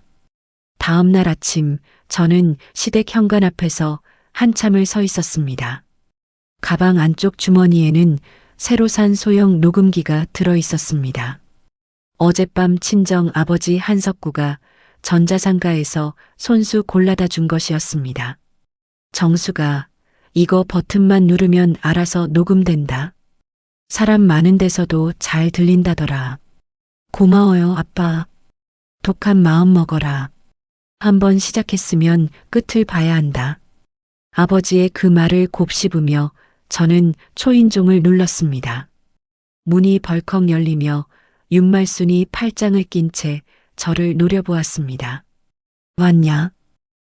A: 다음 날 아침 저는 시댁 현관 앞에서 한참을 서 있었습니다. 가방 안쪽 주머니에는 새로 산 소형 녹음기가 들어 있었습니다. 어젯밤 친정 아버지 한석구가 전자상가에서 손수 골라다 준 것이었습니다. 정수가, 이거 버튼만 누르면 알아서 녹음된다. 사람 많은 데서도 잘 들린다더라. 고마워요, 아빠. 독한 마음 먹어라. 한번 시작했으면 끝을 봐야 한다. 아버지의 그 말을 곱씹으며 저는 초인종을 눌렀습니다. 문이 벌컥 열리며 윤말순이 팔짱을 낀 채 저를 노려보았습니다. 왔냐?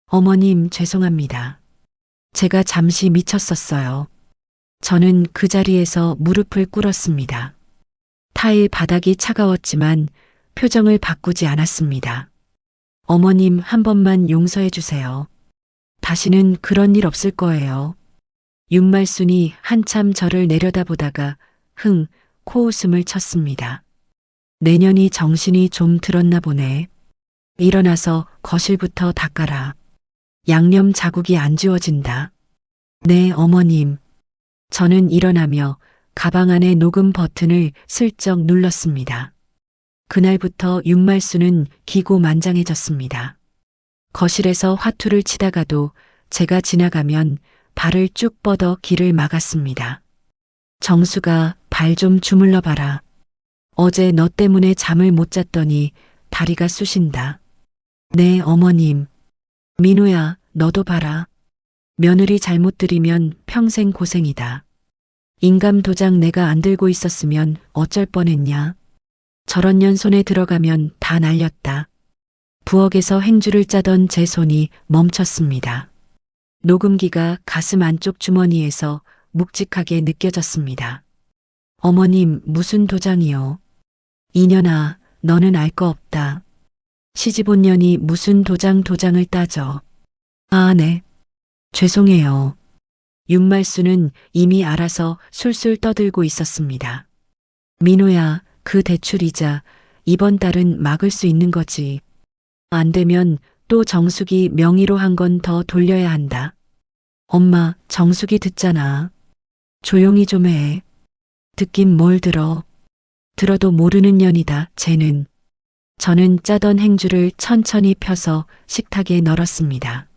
A: 어머님, 죄송합니다. 제가 잠시 미쳤었어요. 저는 그 자리에서 무릎을 꿇었습니다. 타일 바닥이 차가웠지만 표정을 바꾸지 않았습니다. 어머님, 한 번만 용서해 주세요. 다시는 그런 일 없을 거예요. 윤말순이 한참 저를 내려다보다가 코웃음을 쳤습니다. 내년이 정신이 좀 들었나 보네. 일어나서 거실부터 닦아라. 양념 자국이 안 지워진다. 네, 어머님. 저는 일어나며 가방 안의 녹음 버튼을 슬쩍 눌렀습니다. 그날부터 윤말순은 기고만장해졌습니다. 거실에서 화투를 치다가도 제가 지나가면 발을 쭉 뻗어 길을 막았습니다. 정수가, 발 좀 주물러 봐라. 어제 너 때문에 잠을 못 잤더니 다리가 쑤신다. 네, 어머님. 민호야, 너도 봐라. 며느리 잘못 들이면 평생 고생이다. 인감 도장 내가 안 들고 있었으면 어쩔 뻔했냐. 저런 년 손에 들어가면 다 날렸다. 부엌에서 행주를 짜던 제 손이 멈췄습니다. 녹음기가 가슴 안쪽 주머니에서 묵직하게 느껴졌습니다. 어머님, 무슨 도장이요? 이년아, 너는 알 거 없다. 시집 온 년이 무슨 도장을 따져. 아, 네. 죄송해요. 윤말순은 이미 알아서 술술 떠들고 있었습니다. 민호야, 그 대출이자 이번 달은 막을 수 있는 거지. 안 되면 또 정숙이 명의로 한 건 더 돌려야 한다. 엄마, 정숙이 듣잖아. 조용히 좀 해. 듣긴 뭘 들어. 들어도 모르는 년이다, 쟤는. 저는 짜던 행주를 천천히 펴서 식탁에 널었습니다.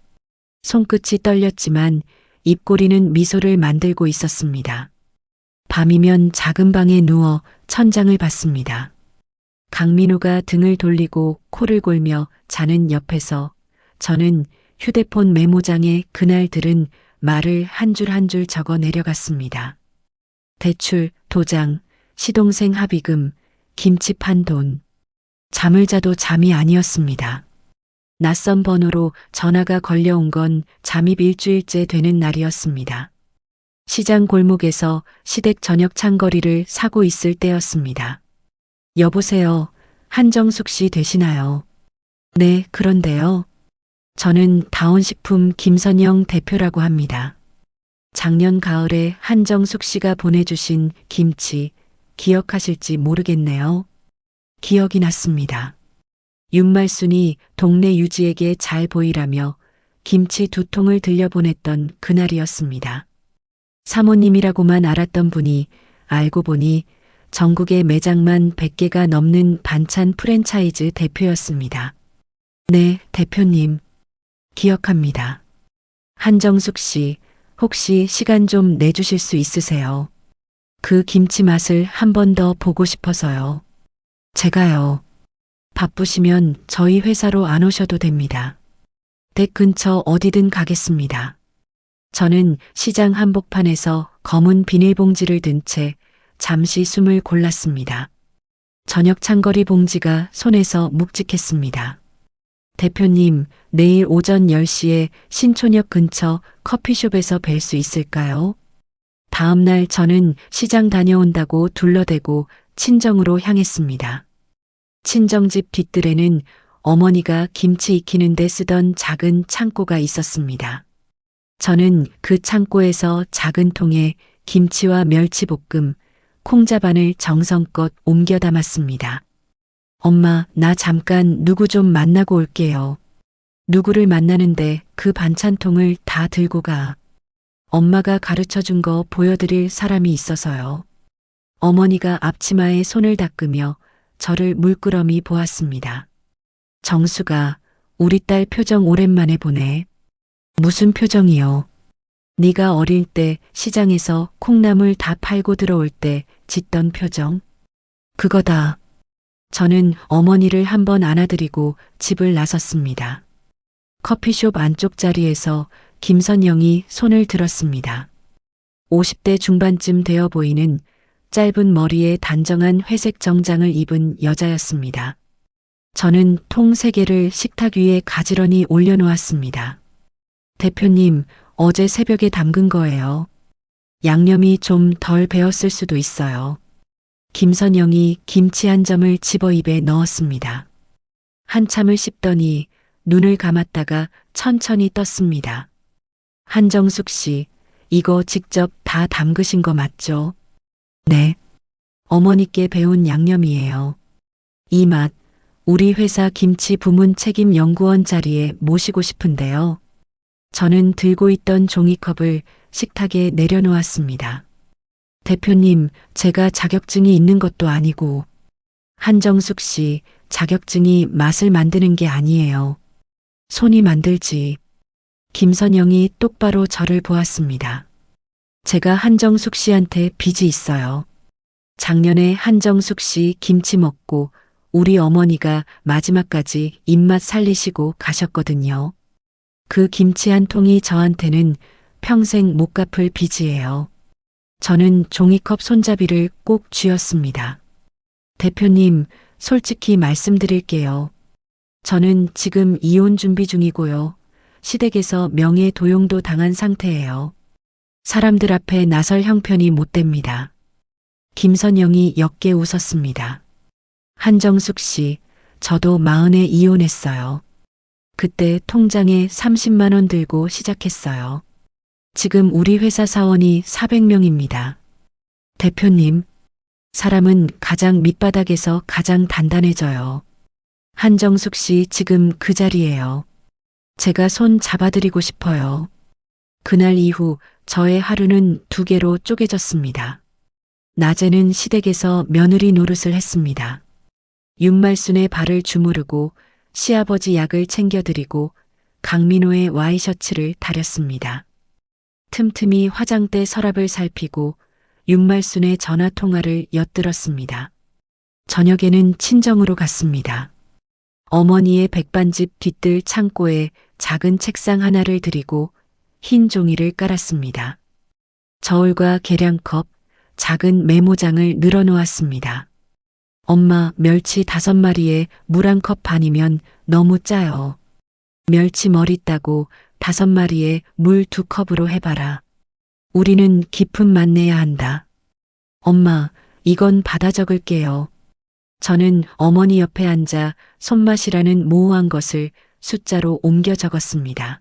A: 손끝이 떨렸지만 입꼬리는 미소를 만들고 있었습니다. 밤이면 작은 방에 누워 천장을 봤습니다. 강민호가 등을 돌리고 코를 골며 자는 옆에서 저는 휴대폰 메모장에 그날 들은 말을 한 줄 한 줄 적어 내려갔습니다. 대출, 도장, 시동생 합의금, 김치 판 돈. 잠을 자도 잠이 아니었습니다. 낯선 번호로 전화가 걸려온 건 잠입 일주일째 되는 날이었습니다. 시장 골목에서 시댁 저녁 창거리를 사고 있을 때였습니다. 여보세요. 한정숙 씨 되시나요? 네, 그런데요. 저는 다온식품 김선영 대표라고 합니다. 작년 가을에 한정숙 씨가 보내주신 김치 기억하실지 모르겠네요. 기억이 났습니다. 윤말순이 동네 유지에게 잘 보이라며 김치 2통을 들려보냈던 그날이었습니다. 사모님이라고만 알았던 분이 알고 보니 전국에 매장만 100개가 넘는 반찬 프랜차이즈 대표였습니다. 네, 대표님. 기억합니다. 한정숙 씨, 혹시 시간 좀 내주실 수 있으세요? 그 김치 맛을 한 번 더 보고 싶어서요. 제가요. 바쁘시면 저희 회사로 안 오셔도 됩니다. 댁 근처 어디든 가겠습니다. 저는 시장 한복판에서 검은 비닐봉지를 든 채 잠시 숨을 골랐습니다. 저녁 창거리 봉지가 손에서 묵직했습니다. 대표님, 내일 오전 10시에 신촌역 근처 커피숍에서 뵐 수 있을까요? 다음 날 저는 시장 다녀온다고 둘러대고 친정으로 향했습니다. 친정집 뒷뜰에는 어머니가 김치 익히는데 쓰던 작은 창고가 있었습니다. 저는 그 창고에서 작은 통에 김치와 멸치볶음, 콩자반을 정성껏 옮겨 담았습니다. 엄마, 나 잠깐 누구 좀 만나고 올게요. 누구를 만나는데 그 반찬통을 다 들고 가. 엄마가 가르쳐 준 거 보여드릴 사람이 있어서요. 어머니가 앞치마에 손을 닦으며 저를 물끄러미 보았습니다. 정수가, 우리 딸 표정 오랜만에 보네. 무슨 표정이요? 네가 어릴 때 시장에서 콩나물 다 팔고 들어올 때 짓던 표정? 그거다. 저는 어머니를 한번 안아드리고 집을 나섰습니다. 커피숍 안쪽 자리에서 김선영이 손을 들었습니다. 50대 중반쯤 되어 보이는 짧은 머리에 단정한 회색 정장을 입은 여자였습니다. 저는 통 3개를 식탁 위에 가지런히 올려놓았습니다. 대표님, 어제 새벽에 담근 거예요. 양념이 좀 덜 배었을 수도 있어요. 김선영이 김치 한 점을 집어 입에 넣었습니다. 한참을 씹더니 눈을 감았다가 천천히 떴습니다. 한정숙 씨, 이거 직접 다 담그신 거 맞죠? 네. 어머니께 배운 양념이에요. 이 맛, 우리 회사 김치 부문 책임 연구원 자리에 모시고 싶은데요. 저는 들고 있던 종이컵을 식탁에 내려놓았습니다. 대표님, 제가 자격증이 있는 것도 아니고. 한정숙 씨, 자격증이 맛을 만드는 게 아니에요. 손이 만들지. 김선영이 똑바로 저를 보았습니다. 제가 한정숙 씨한테 빚이 있어요. 작년에 한정숙 씨 김치 먹고 우리 어머니가 마지막까지 입맛 살리시고 가셨거든요. 그 김치 한 통이 저한테는 평생 못 갚을 빚이에요. 저는 종이컵 손잡이를 꼭 쥐었습니다. 대표님, 솔직히 말씀드릴게요. 저는 지금 이혼 준비 중이고요. 시댁에서 명예 도용도 당한 상태예요. 사람들 앞에 나설 형편이 못 됩니다. 김선영이 옅게 웃었습니다. 한정숙 씨, 저도 40에 이혼했어요. 그때 통장에 30만 원 들고 시작했어요. 지금 우리 회사 사원이 400명입니다. 대표님, 사람은 가장 밑바닥에서 가장 단단해져요. 한정숙 씨 지금 그 자리예요. 제가 손 잡아드리고 싶어요. 그날 이후 저의 하루는 2개로 쪼개졌습니다. 낮에는 시댁에서 며느리 노릇을 했습니다. 윤말순의 발을 주무르고 시아버지 약을 챙겨드리고 강민호의 와이셔츠를 다렸습니다. 틈틈이 화장대 서랍을 살피고 윤말순의 전화 통화를 엿들었습니다. 저녁에는 친정으로 갔습니다. 어머니의 백반집 뒷뜰 창고에 작은 책상 하나를 들이고 흰 종이를 깔았습니다. 저울과 계량컵, 작은 메모장을 늘어놓았습니다. 엄마, 멸치 5마리에 물 1컵 반이면 너무 짜요. 멸치 머리 따고 5마리에 물 2컵으로 해봐라. 우리는 깊은 맛 내야 한다. 엄마, 이건 받아 적을게요. 저는 어머니 옆에 앉아 손맛이라는 모호한 것을 숫자로 옮겨 적었습니다.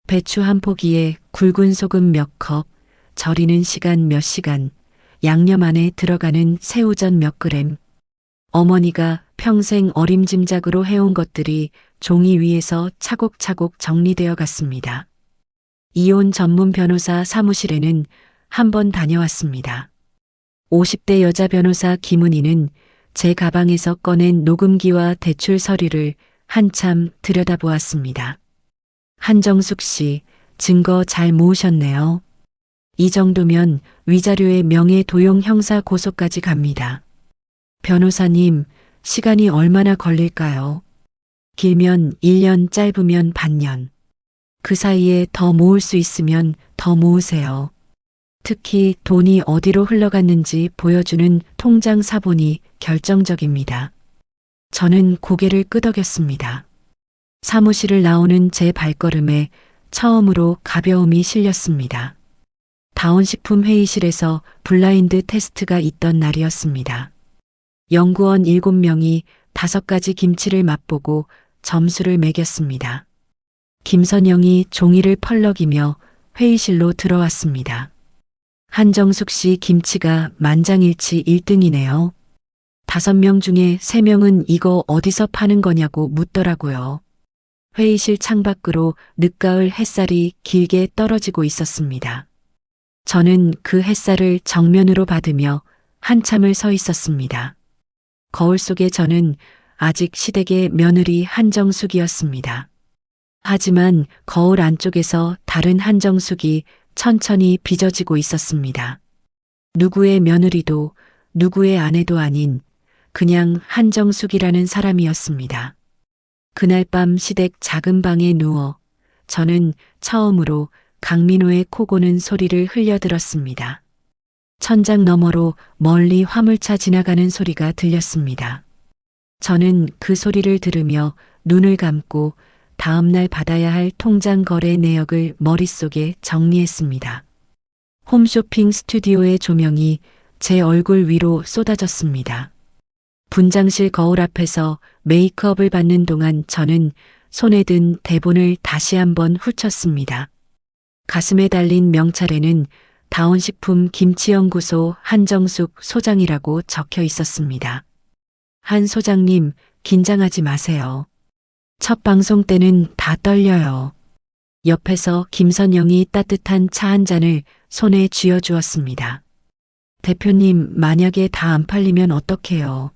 A: 배추 한 포기에 굵은 소금 몇 컵, 절이는 시간 몇 시간, 양념 안에 들어가는 새우젓 몇 그램. 어머니가 평생 어림짐작으로 해온 것들이 종이 위에서 차곡차곡 정리되어 갔습니다. 이혼 전문 변호사 사무실에는 한 번 다녀왔습니다. 50대 여자 변호사 김은희는 제 가방에서 꺼낸 녹음기와 대출 서류를 한참 들여다보았습니다. 한정숙 씨, 증거 잘 모으셨네요. 이 정도면 위자료의 명예도용 형사 고소까지 갑니다. 변호사님, 시간이 얼마나 걸릴까요? 길면 1년, 짧으면 반년. 그 사이에 더 모을 수 있으면 더 모으세요. 특히 돈이 어디로 흘러갔는지 보여주는 통장 사본이 결정적입니다. 저는 고개를 끄덕였습니다. 사무실을 나오는 제 발걸음에 처음으로 가벼움이 실렸습니다. 다온식품 회의실에서 블라인드 테스트가 있던 날이었습니다. 연구원 7명이 5가지 김치를 맛보고 점수를 매겼습니다. 김선영이 종이를 펄럭이며 회의실로 들어왔습니다. 한정숙 씨 김치가 만장일치 1등이네요. 5명 중에 3명은 이거 어디서 파는 거냐고 묻더라고요. 회의실 창밖으로 늦가을 햇살이 길게 떨어지고 있었습니다. 저는 그 햇살을 정면으로 받으며 한참을 서 있었습니다. 거울 속에 저는 아직 시댁의 며느리 한정숙이었습니다. 하지만 거울 안쪽에서 다른 한정숙이 천천히 빚어지고 있었습니다. 누구의 며느리도 누구의 아내도 아닌 그냥 한정숙이라는 사람이었습니다. 그날 밤 시댁 작은 방에 누워 저는 처음으로 강민호의 코 고는 소리를 흘려들었습니다. 천장 너머로 멀리 화물차 지나가는 소리가 들렸습니다. 저는 그 소리를 들으며 눈을 감고 다음날 받아야 할 통장 거래 내역을 머릿속에 정리했습니다. 홈쇼핑 스튜디오의 조명이 제 얼굴 위로 쏟아졌습니다. 분장실 거울 앞에서 메이크업을 받는 동안 저는 손에 든 대본을 다시 한번 훑었습니다. 가슴에 달린 명찰에는 다온식품 김치연구소 한정숙 소장이라고 적혀 있었습니다. 한 소장님, 긴장하지 마세요. 첫 방송 때는 다 떨려요. 옆에서 김선영이 따뜻한 차 한 잔을 손에 쥐어주었습니다. 대표님, 만약에 다 안 팔리면 어떡해요?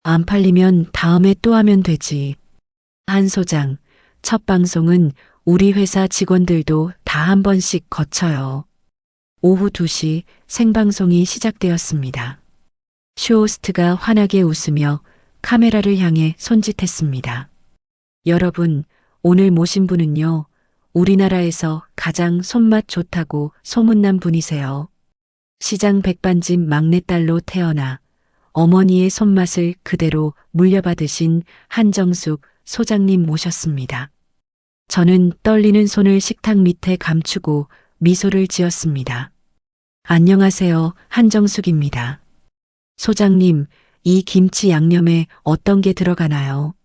A: 안 팔리면 다음에 또 하면 되지. 한 소장, 첫 방송은 우리 회사 직원들도 다 한 번씩 거쳐요. 오후 2시 생방송이 시작되었습니다. 쇼호스트가 환하게 웃으며 카메라를 향해 손짓했습니다. 여러분, 오늘 모신 분은요, 우리나라에서 가장 손맛 좋다고 소문난 분이세요. 시장 백반집 막내딸로 태어나 어머니의 손맛을 그대로 물려받으신 한정숙 소장님 모셨습니다. 저는 떨리는 손을 식탁 밑에 감추고 미소를 지었습니다. 안녕하세요, 한정숙입니다. 소장님, 이 김치 양념에 어떤 게 들어가나요?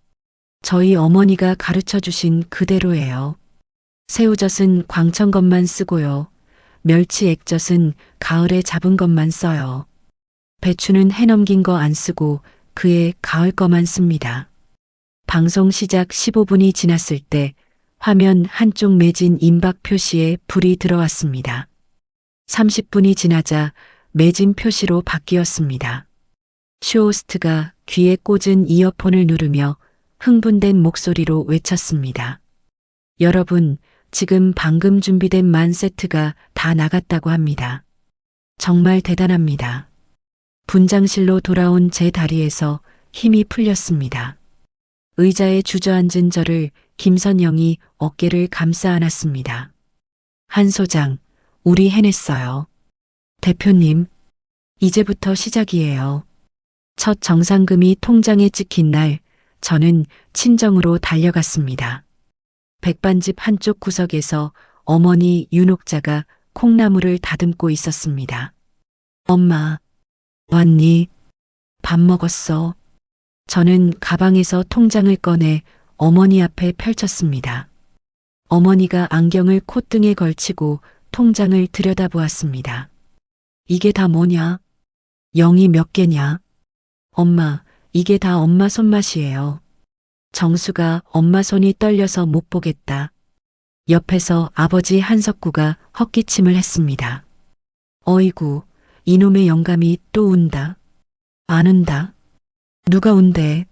A: 저희 어머니가 가르쳐 주신 그대로예요. 새우젓은 광천 것만 쓰고요. 멸치 액젓은 가을에 잡은 것만 써요. 배추는 해넘긴 거 안 쓰고 그의 가을 거만 씁니다. 방송 시작 15분이 지났을 때 화면 한쪽 매진 임박 표시에 불이 들어왔습니다. 30분이 지나자 매진 표시로 바뀌었습니다. 쇼호스트가 귀에 꽂은 이어폰을 누르며 흥분된 목소리로 외쳤습니다. 여러분, 지금 방금 준비된 만 세트가 다 나갔다고 합니다. 정말 대단합니다. 분장실로 돌아온 제 다리에서 힘이 풀렸습니다. 의자에 주저앉은 저를 김선영이 어깨를 감싸 안았습니다. 한 소장, 우리 해냈어요. 대표님, 이제부터 시작이에요. 첫 정상금이 통장에 찍힌 날 저는 친정으로 달려갔습니다. 백반집 한쪽 구석에서 어머니 윤옥자가 콩나물을 다듬고 있었습니다. 엄마, 왔니? 밥 먹었어? 저는 가방에서 통장을 꺼내 어머니 앞에 펼쳤습니다. 어머니가 안경을 콧등에 걸치고 통장을 들여다보았습니다. 이게 다 뭐냐? 0이 몇 개냐? 엄마, 이게 다 엄마 손맛이에요. 정수가 엄마 손이 떨려서 못 보겠다. 옆에서 아버지 한석구가 헛기침을 했습니다. 어이구, 이놈의 영감이 또 운다. 안 운다. 누가 운대?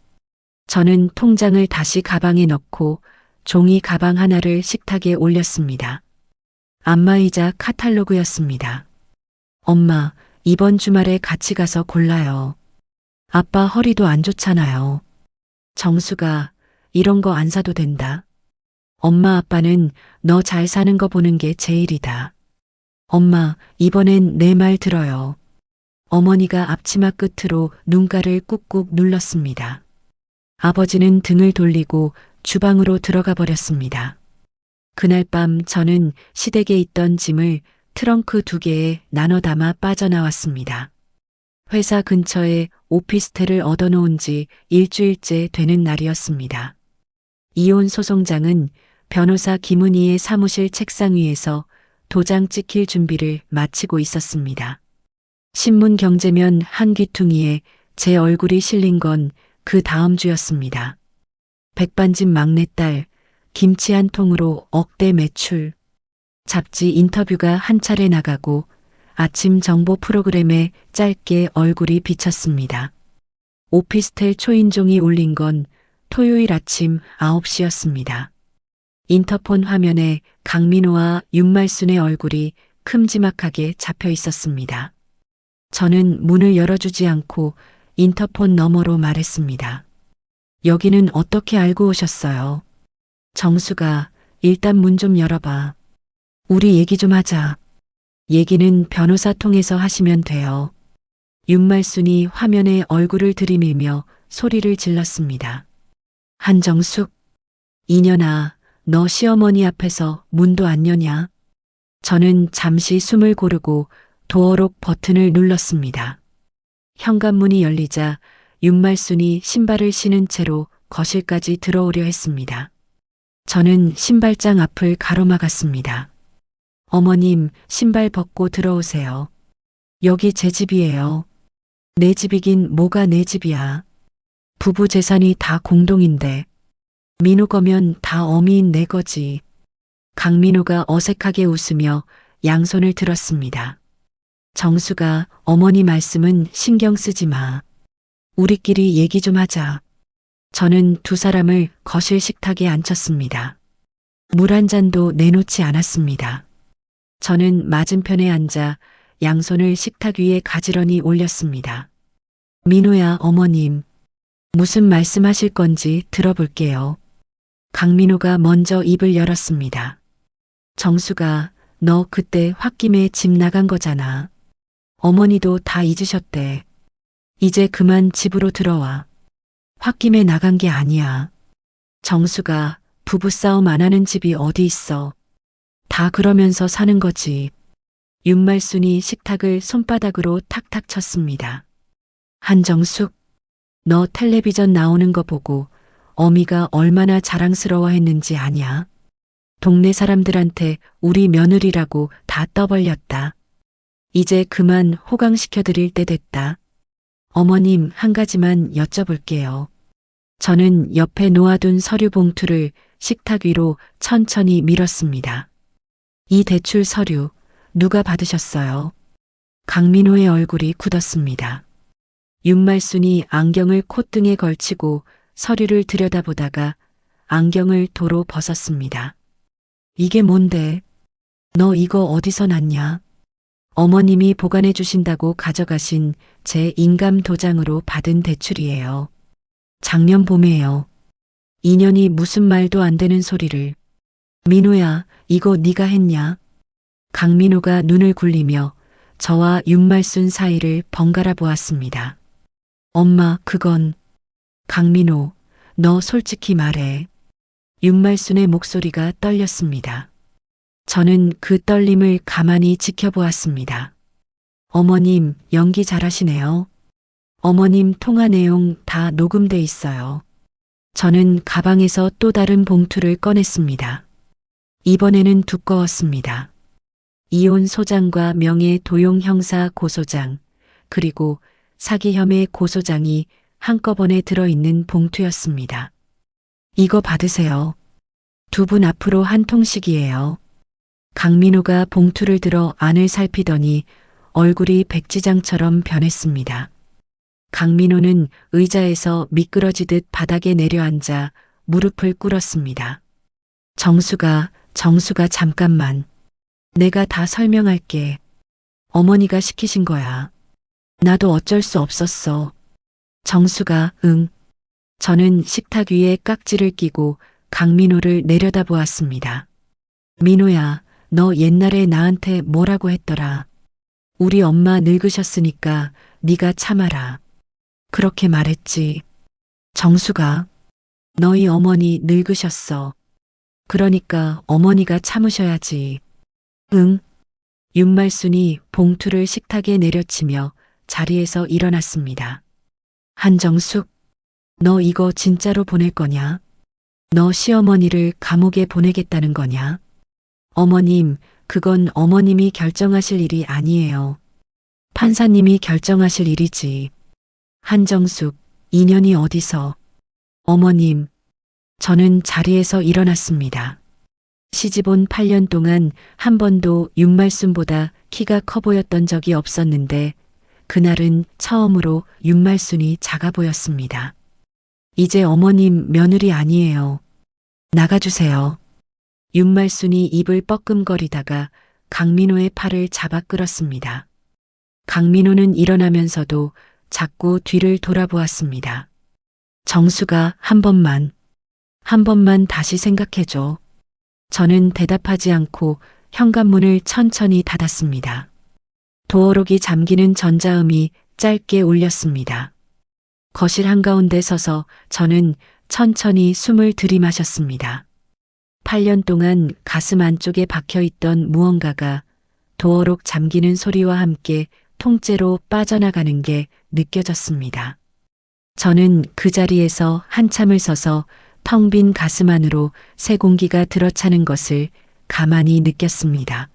A: 저는 통장을 다시 가방에 넣고 종이 가방 하나를 식탁에 올렸습니다. 안마의자 카탈로그였습니다. 엄마, 이번 주말에 같이 가서 골라요. 아빠 허리도 안 좋잖아요. 정수가 이런 거 안 사도 된다. 엄마 아빠는 너 잘 사는 거 보는 게 제일이다. 엄마, 이번엔 내 말 들어요. 어머니가 앞치마 끝으로 눈가를 꾹꾹 눌렀습니다. 아버지는 등을 돌리고 주방으로 들어가 버렸습니다. 그날 밤 저는 시댁에 있던 짐을 트렁크 2개에 나눠 담아 빠져나왔습니다. 회사 근처에 오피스텔을 얻어놓은 지 일주일째 되는 날이었습니다. 이혼 소송장은 변호사 김은희의 사무실 책상 위에서 도장 찍힐 준비를 마치고 있었습니다. 신문 경제면 한 귀퉁이에 제 얼굴이 실린 건 그 다음 주였습니다. 백반집 막내딸, 김치 한 통으로 억대 매출, 잡지 인터뷰가 한 차례 나가고 아침 정보 프로그램에 짧게 얼굴이 비쳤습니다. 오피스텔 초인종이 울린 건 토요일 아침 9시였습니다. 인터폰 화면에 강민호와 윤말순의 얼굴이 큼지막하게 잡혀 있었습니다. 저는 문을 열어주지 않고 인터폰 너머로 말했습니다. 여기는 어떻게 알고 오셨어요? 정수가 일단 문 좀 열어봐. 우리 얘기 좀 하자. 얘기는 변호사 통해서 하시면 돼요. 윤말순이 화면에 얼굴을 들이밀며 소리를 질렀습니다. 한정숙, 이년아, 너 시어머니 앞에서 문도 안 여냐? 저는 잠시 숨을 고르고 도어록 버튼을 눌렀습니다. 현관문이 열리자 윤말순이 신발을 신은 채로 거실까지 들어오려 했습니다. 저는 신발장 앞을 가로막았습니다. 어머님, 신발 벗고 들어오세요. 여기 제 집이에요. 내 집이긴 뭐가 내 집이야. 부부 재산이 다 공동인데. 민호 거면 다 어미인 내 거지. 강민호가 어색하게 웃으며 양손을 들었습니다. 정수가 어머니 말씀은 신경 쓰지 마. 우리끼리 얘기 좀 하자. 저는 두 사람을 거실 식탁에 앉혔습니다. 물 한 잔도 내놓지 않았습니다. 저는 맞은편에 앉아 양손을 식탁 위에 가지런히 올렸습니다. 민호야, 어머님. 무슨 말씀하실 건지 들어볼게요. 강민호가 먼저 입을 열었습니다. 정수가 너 그때 홧김에 집 나간 거잖아. 어머니도 다 잊으셨대. 이제 그만 집으로 들어와. 홧김에 나간 게 아니야. 정수가 부부싸움 안 하는 집이 어디 있어. 다 그러면서 사는 거지. 윤말순이 식탁을 손바닥으로 탁탁 쳤습니다. 한정숙, 너 텔레비전 나오는 거 보고 어미가 얼마나 자랑스러워했는지 아냐? 동네 사람들한테 우리 며느리라고 다 떠벌렸다. 이제 그만 호강시켜드릴 때 됐다. 어머님, 한 가지만 여쭤볼게요. 저는 옆에 놓아둔 서류 봉투를 식탁 위로 천천히 밀었습니다. 이 대출 서류 누가 받으셨어요? 강민호의 얼굴이 굳었습니다. 윤말순이 안경을 콧등에 걸치고 서류를 들여다보다가 안경을 도로 벗었습니다. 이게 뭔데? 너 이거 어디서 났냐? 어머님이 보관해 주신다고 가져가신 제 인감 도장으로 받은 대출이에요. 작년 봄에요. 2년이 무슨 말도 안 되는 소리를. 민호야, 이거 네가 했냐? 강민호가 눈을 굴리며 저와 윤말순 사이를 번갈아 보았습니다. 엄마, 그건. 강민호, 너 솔직히 말해. 윤말순의 목소리가 떨렸습니다. 저는 그 떨림을 가만히 지켜보았습니다. 어머님, 연기 잘하시네요. 어머님 통화 내용 다 녹음돼 있어요. 저는 가방에서 또 다른 봉투를 꺼냈습니다. 이번에는 두꺼웠습니다. 이혼 소장과 명예 도용 형사 고소장, 그리고 사기 혐의 고소장이 한꺼번에 들어있는 봉투였습니다. 이거 받으세요. 두 분 앞으로 한 통씩이에요. 강민호가 봉투를 들어 안을 살피더니 얼굴이 백지장처럼 변했습니다. 강민호는 의자에서 미끄러지듯 바닥에 내려앉아 무릎을 꿇었습니다. 정수가 잠깐만. 내가 다 설명할게. 어머니가 시키신 거야. 나도 어쩔 수 없었어. 정수가, 응. 저는 식탁 위에 깍지를 끼고 강민호를 내려다보았습니다. 민호야, 너 옛날에 나한테 뭐라고 했더라. 우리 엄마 늙으셨으니까 네가 참아라. 그렇게 말했지. 정수가, 너희 어머니 늙으셨어. 그러니까 어머니가 참으셔야지. 응. 윤말순이 봉투를 식탁에 내려치며 자리에서 일어났습니다. 한정숙, 너 이거 진짜로 보낼 거냐? 너 시어머니를 감옥에 보내겠다는 거냐? 어머님, 그건 어머님이 결정하실 일이 아니에요. 판사님이 결정하실 일이지. 한정숙, 인연이 어디서? 어머님, 저는 자리에서 일어났습니다. 시집온 8년 동안 한 번도 윤말순보다 키가 커 보였던 적이 없었는데 그날은 처음으로 윤말순이 작아 보였습니다. 이제 어머님 며느리 아니에요. 나가주세요. 윤말순이 입을 뻐끔거리다가 강민호의 팔을 잡아 끌었습니다. 강민호는 일어나면서도 자꾸 뒤를 돌아보았습니다. 정수가 한 번만 다시 생각해줘. 저는 대답하지 않고 현관문을 천천히 닫았습니다. 도어록이 잠기는 전자음이 짧게 울렸습니다. 거실 한가운데 서서 저는 천천히 숨을 들이마셨습니다. 8년 동안 가슴 안쪽에 박혀있던 무언가가 도어록 잠기는 소리와 함께 통째로 빠져나가는 게 느껴졌습니다. 저는 그 자리에서 한참을 서서 텅 빈 가슴 안으로 새 공기가 들어차는 것을 가만히 느꼈습니다.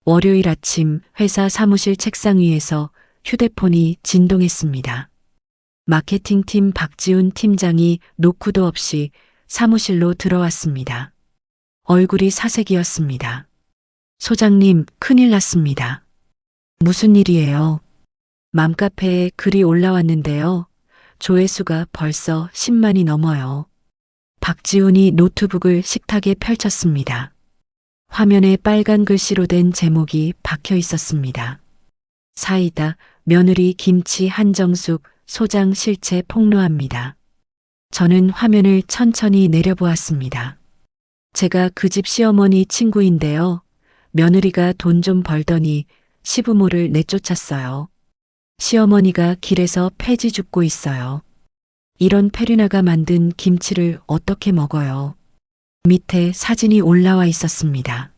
A: 월요일 아침 회사 사무실 책상 위에서 휴대폰이 진동했습니다. 마케팅팀 박지훈 팀장이 노크도 없이 사무실로 들어왔습니다. 얼굴이 사색이었습니다. 소장님, 큰일 났습니다. 무슨 일이에요? 맘카페에 글이 올라왔는데요. 조회수가 벌써 10만이 넘어요. 박지훈이 노트북을 식탁에 펼쳤습니다. 화면에 빨간 글씨로 된 제목이 박혀 있었습니다. 사이다, 며느리 김치 한정숙, 소장 실체 폭로합니다. 저는 화면을 천천히 내려보았습니다. 제가 그 집 시어머니 친구인데요. 며느리가 돈 좀 벌더니 시부모를 내쫓았어요. 시어머니가 길에서 폐지 죽고 있어요. 이런 페류나가 만든 김치를 어떻게 먹어요? 밑에 사진이 올라와 있었습니다.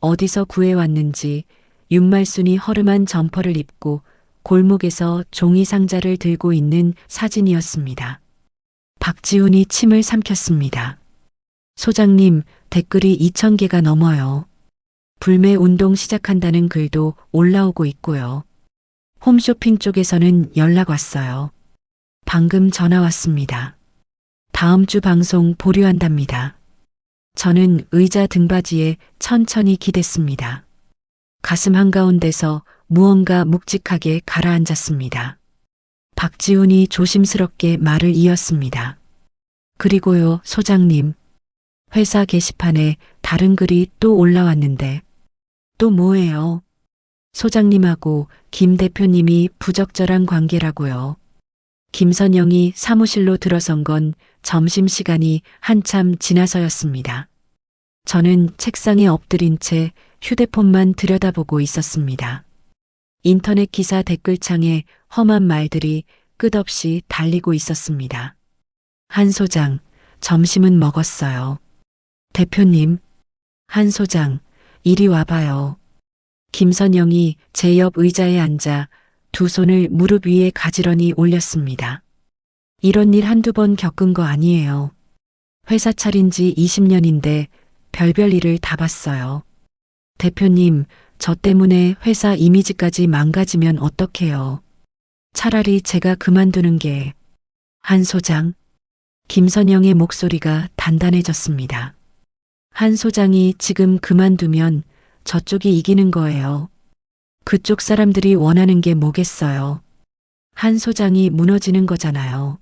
A: 어디서 구해왔는지 윤말순이 허름한 점퍼를 입고 골목에서 종이 상자를 들고 있는 사진이었습니다. 박지훈이 침을 삼켰습니다. 소장님, 댓글이 2,000개가 넘어요. 불매 운동 시작한다는 글도 올라오고 있고요. 홈쇼핑 쪽에서는 연락 왔어요. 방금 전화 왔습니다. 다음 주 방송 보류한답니다. 저는 의자 등받이에 천천히 기댔습니다. 가슴 한가운데서 무언가 묵직하게 가라앉았습니다. 박지훈이 조심스럽게 말을 이었습니다. 그리고요, 소장님. 회사 게시판에 다른 글이 또 올라왔는데. 또 뭐예요? 소장님하고 김 대표님이 부적절한 관계라고요. 김선영이 사무실로 들어선 건 점심시간이 한참 지나서였습니다. 저는 책상에 엎드린 채 휴대폰만 들여다보고 있었습니다. 인터넷 기사 댓글창에 험한 말들이 끝없이 달리고 있었습니다. 한 소장, 점심은 먹었어요. 대표님, 한 소장, 이리 와봐요. 김선영이 제 옆 의자에 앉아 두 손을 무릎 위에 가지런히 올렸습니다. 이런 일 한두 번 겪은 거 아니에요. 회사 차린 지 20년인데 별별 일을 다 봤어요. 대표님, 저 때문에 회사 이미지까지 망가지면 어떡해요. 차라리 제가 그만두는 게. 한 소장. 김선영의 목소리가 단단해졌습니다. 한 소장이 지금 그만두면 저쪽이 이기는 거예요. 그쪽 사람들이 원하는 게 뭐겠어요. 한 소장이 무너지는 거잖아요.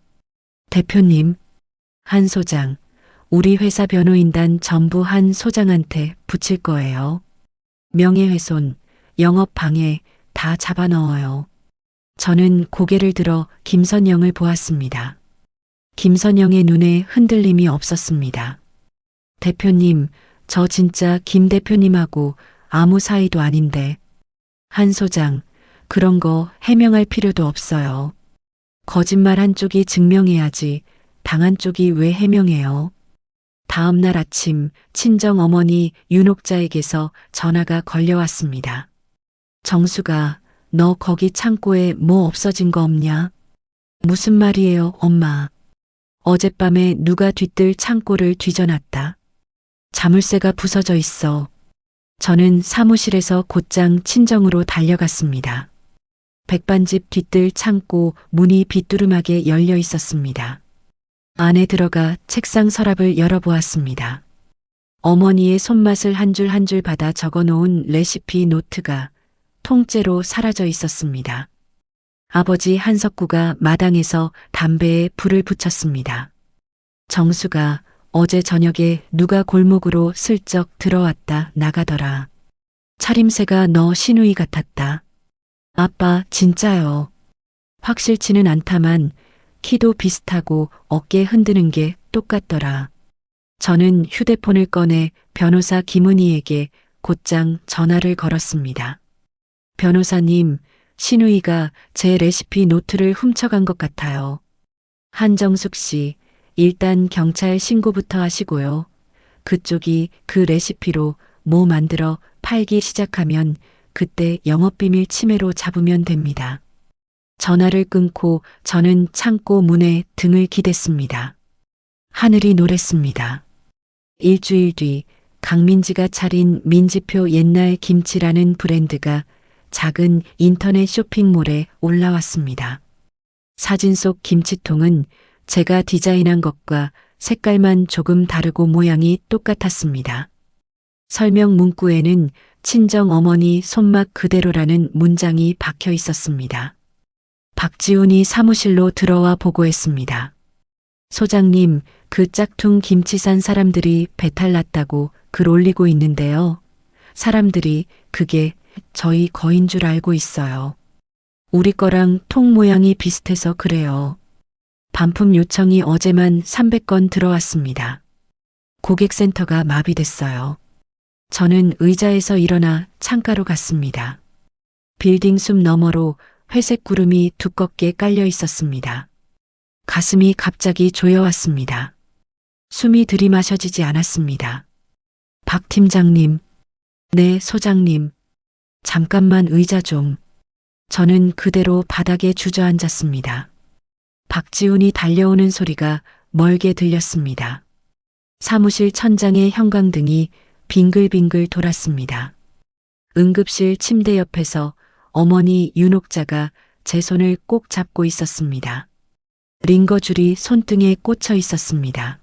A: 대표님, 한 소장, 우리 회사 변호인단 전부 한 소장한테 붙일 거예요. 명예훼손, 영업방해 다 잡아넣어요. 저는 고개를 들어 김선영을 보았습니다. 김선영의 눈에 흔들림이 없었습니다. 대표님, 저 진짜 김 대표님하고 아무 사이도 아닌데. 한 소장, 그런 거 해명할 필요도 없어요. 거짓말 한쪽이 증명해야지 당한 쪽이 왜 해명해요. 다음 날 아침 친정 어머니 윤옥자에게서 전화가 걸려왔습니다. 정수가, 너 거기 창고에 뭐 없어진 거 없냐? 무슨 말이에요, 엄마? 어젯밤에 누가 뒤뜰 창고를 뒤져놨다. 자물쇠가 부서져 있어. 저는 사무실에서 곧장 친정으로 달려갔습니다. 백반집 뒤뜰 창고 문이 비뚜름하게 열려 있었습니다. 안에 들어가 책상 서랍을 열어보았습니다. 어머니의 손맛을 한 줄 한 줄 받아 적어놓은 레시피 노트가 통째로 사라져 있었습니다. 아버지 한석구가 마당에서 담배에 불을 붙였습니다. 정수가, 어제 저녁에 누가 골목으로 슬쩍 들어왔다 나가더라. 차림새가 너 신우이 같았다. 아빠, 진짜요. 확실치는 않다만 키도 비슷하고 어깨 흔드는 게 똑같더라. 저는 휴대폰을 꺼내 변호사 김은희에게 곧장 전화를 걸었습니다. 변호사님, 신우이가 제 레시피 노트를 훔쳐간 것 같아요. 한정숙 씨, 일단 경찰 신고부터 하시고요. 그쪽이 그 레시피로 뭐 만들어 팔기 시작하면 그때 영업비밀 침해로 잡으면 됩니다. 전화를 끊고 저는 창고 문에 등을 기댔습니다. 하늘이 노랬습니다. 일주일 뒤 강민지가 차린 민지표 옛날 김치라는 브랜드가 작은 인터넷 쇼핑몰에 올라왔습니다. 사진 속 김치통은 제가 디자인한 것과 색깔만 조금 다르고 모양이 똑같았습니다. 설명 문구에는 친정 어머니 손맛 그대로라는 문장이 박혀 있었습니다. 박지훈이 사무실로 들어와 보고했습니다. 소장님, 그 짝퉁 김치 산 사람들이 배탈 났다고 글 올리고 있는데요. 사람들이 그게 저희 거인 줄 알고 있어요. 우리 거랑 통 모양이 비슷해서 그래요. 반품 요청이 어제만 300건 들어왔습니다. 고객센터가 마비됐어요. 저는 의자에서 일어나 창가로 갔습니다. 빌딩 숲 너머로 회색 구름이 두껍게 깔려 있었습니다. 가슴이 갑자기 조여왔습니다. 숨이 들이마셔지지 않았습니다. 박 팀장님, 네, 소장님. 잠깐만 의자 좀. 저는 그대로 바닥에 주저앉았습니다. 박지훈이 달려오는 소리가 멀게 들렸습니다. 사무실 천장의 형광등이 빙글빙글 돌았습니다. 응급실 침대 옆에서 어머니 윤옥자가 제 손을 꼭 잡고 있었습니다. 링거줄이 손등에 꽂혀 있었습니다.